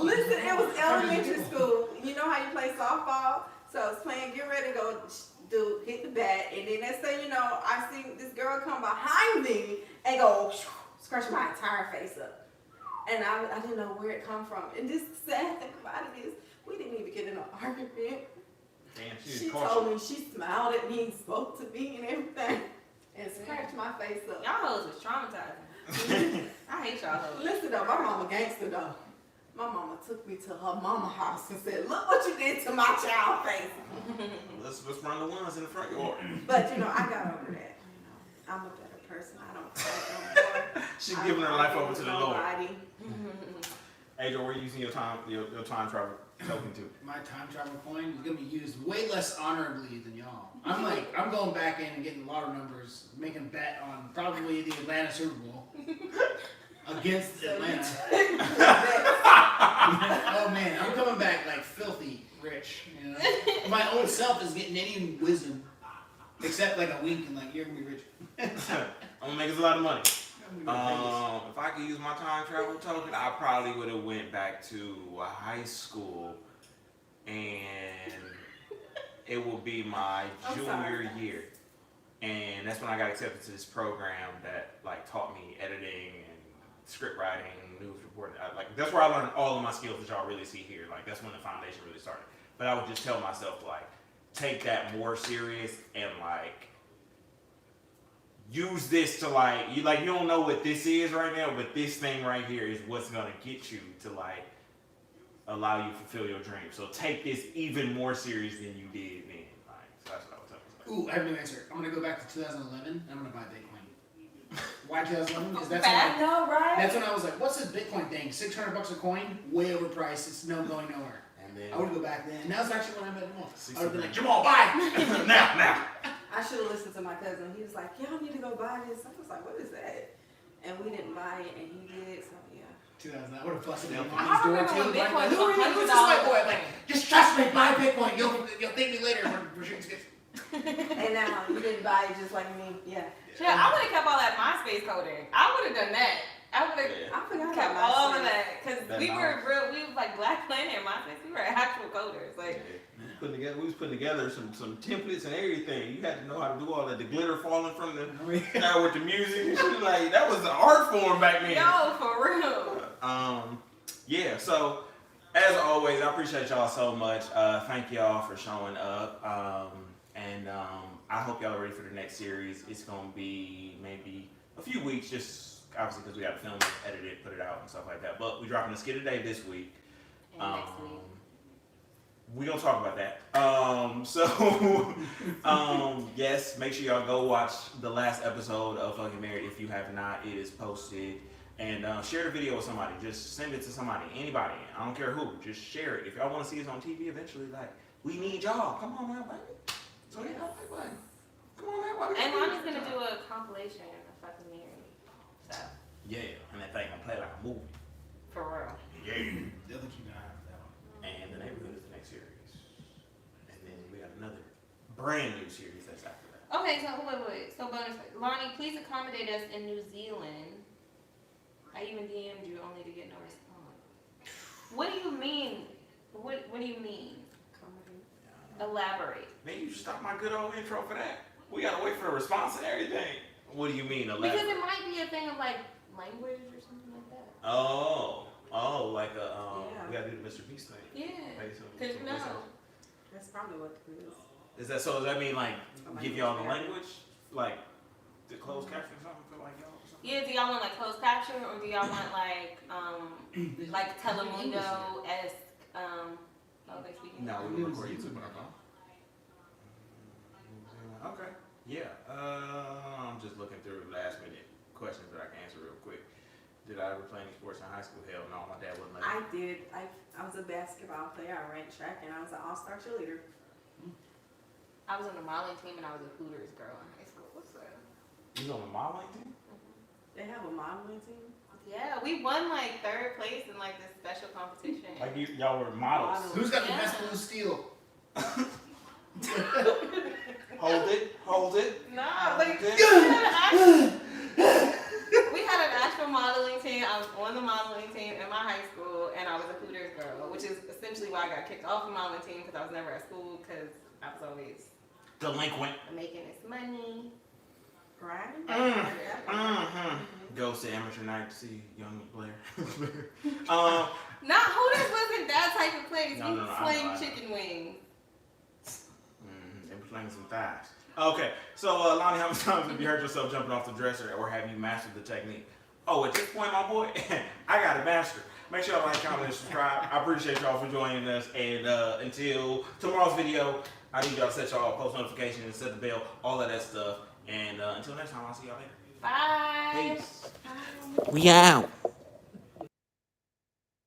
Listen, it was elementary school. You know how you play softball? So I was playing, get ready to go hit the bat, and then next thing you know, I see this girl come behind me and go scratch my entire face up. And I didn't know where it come from. And this sad thing about it is, we didn't even get in an argument. Damn, She told me, she smiled at me, spoke to me and everything, and scratched my face up. Y'all hoes was traumatizing. I hate y'all hoes. Listen though, my mama gangster though. My mama took me to her mama house and said, look what you did to my child face. Let's run the ones in the front yard. But you know, I got over that. You know, I'm a better person. I don't fight no more. She's giving her life over to the Lord. Nobody. Adriel, where are you using your time travel token to? My time travel coin is gonna be used way less honorably than y'all. I'm going back in and getting lotto numbers, making a bet on probably the Atlanta Super Bowl against Atlanta. Oh man, I'm coming back like filthy rich. You know, my old self is getting any wisdom except like a wink and like you're gonna be rich. I'm gonna make us a lot of money. I'm gonna be Vegas. If I could use my time travel token, I probably would have went back to high school, and it will be my junior year, and that's when I got accepted to this program that like taught me editing and script writing, news reporting. That's where I learned all of my skills that y'all really see here. Like that's when the foundation really started. But I would just tell myself like, take that more serious and like. Use this to you don't know what this is right now, but this thing right here is what's gonna get you to like allow you to fulfill your dream. So take this even more serious than you did then. So that's what I would tell myself. Ooh, I have a new answer. I'm gonna go back to 2011 and I'm gonna buy Bitcoin. Why 2011? Because I know, right? that's when I was like, what's this Bitcoin thing? $600 a coin? Way overpriced. It's no going nowhere. And then I would go back then. And that was actually when I met Jamal. I would have been like, $60. Jamal, buy! now. I should have listened to my cousin. He was like, y'all need to go buy this. I was like, what is that? And we didn't buy it, and he did, so yeah. 2000, I would have busted down I his door remember too. when Like, Bitcoin who was who's this $100. white boy? I'm like, just trust me, buy Bitcoin. You'll thank me later for shooting skips. And now you didn't buy it just like me. Yeah. Yeah, I would have kept all that MySpace coding. I would have done that. I would have I forgot kept about all of MySpace. that because we was like Black Planet and MySpace. We were actual coders. Like, We was putting together some templates and everything. You had to know how to do all that. The glitter falling from the with the music and shit. Like that was an art form back then. yo, for real. Yeah. So as always, I appreciate y'all so much. Thank y'all for showing up. I hope y'all are ready for the next series. It's gonna be maybe a few weeks, just obviously because we got to film it, edit it, put it out, and stuff like that. But we're dropping a skit a day this week. And next week. We gonna talk about that. Yes, make sure y'all go watch the last episode of Fucking Married if you have not. It is posted. And share the video with somebody. Just send it to somebody, anybody. I don't care who. Just share it. If y'all want to see us on TV eventually, like, we need y'all. Come on now, baby. So yeah, like, come on now, baby. And Lonnie's gonna do a compilation of Fucking Married. So, Yeah, and that thing gonna play like a movie. for real. Yeah. They'll let you know how that one. And The Neighborhood is the next series. And then we got another brand new series that's after that. Okay, so wait. So bonus, Lonnie, please accommodate us in New Zealand. I even DM'd you only to get no response. What do you mean? What do you mean? Elaborate. Man, you stop my good old intro for that. We gotta wait for a response and everything. What do you mean, elaborate? Because it might be a thing of like language or something like that. Oh, like a Yeah. we gotta do the Mr. Beast thing. Yeah. Play some Cause you know. voiceovers. That's probably what it is. Is that so? Does that mean like give y'all the language, like the closed caption or something for like y'all or something? Yeah. Do y'all want like closed caption or do y'all want like Telemundo-esque oh they speaking? No, we record YouTube on our phone. Okay. Yeah. I'm just looking through last minute questions that I can answer real quick. Did I ever play any sports in high school? Hell no, my dad wouldn't let me. I did. I was a basketball player. I ran track and I was an all-star cheerleader. I was on the modeling team and I was a Hooters girl in high school. What's that? You on the modeling team? They have a modeling team. Yeah, we won like 3rd place in like this special competition. Like y'all were models. Who's got the Yeah. best blue steel? Hold it. Nah, like Okay. we had an actual modeling team. I was on the modeling team in my high school, and I was a Hooters girl, which is essentially why I got kicked off the modeling team because I was never at school because I was always Delinquent. making this money. Right? Goes to amateur night to see young Blair. Not Hooters wasn't that type of place. No, We no, no, I flame know. chicken wings. They were playing some thighs. Okay, so Lonnie, how many times have you heard yourself jumping off the dresser, or have you mastered the technique? Oh, at this point, my boy, I got it mastered. Make sure y'all like, comment, and subscribe. I appreciate y'all for joining us. And until tomorrow's video, I need y'all to set y'all post notifications and set the bell, all of that stuff. And until next time, I'll see y'all later. Bye. Peace. Bye. We out.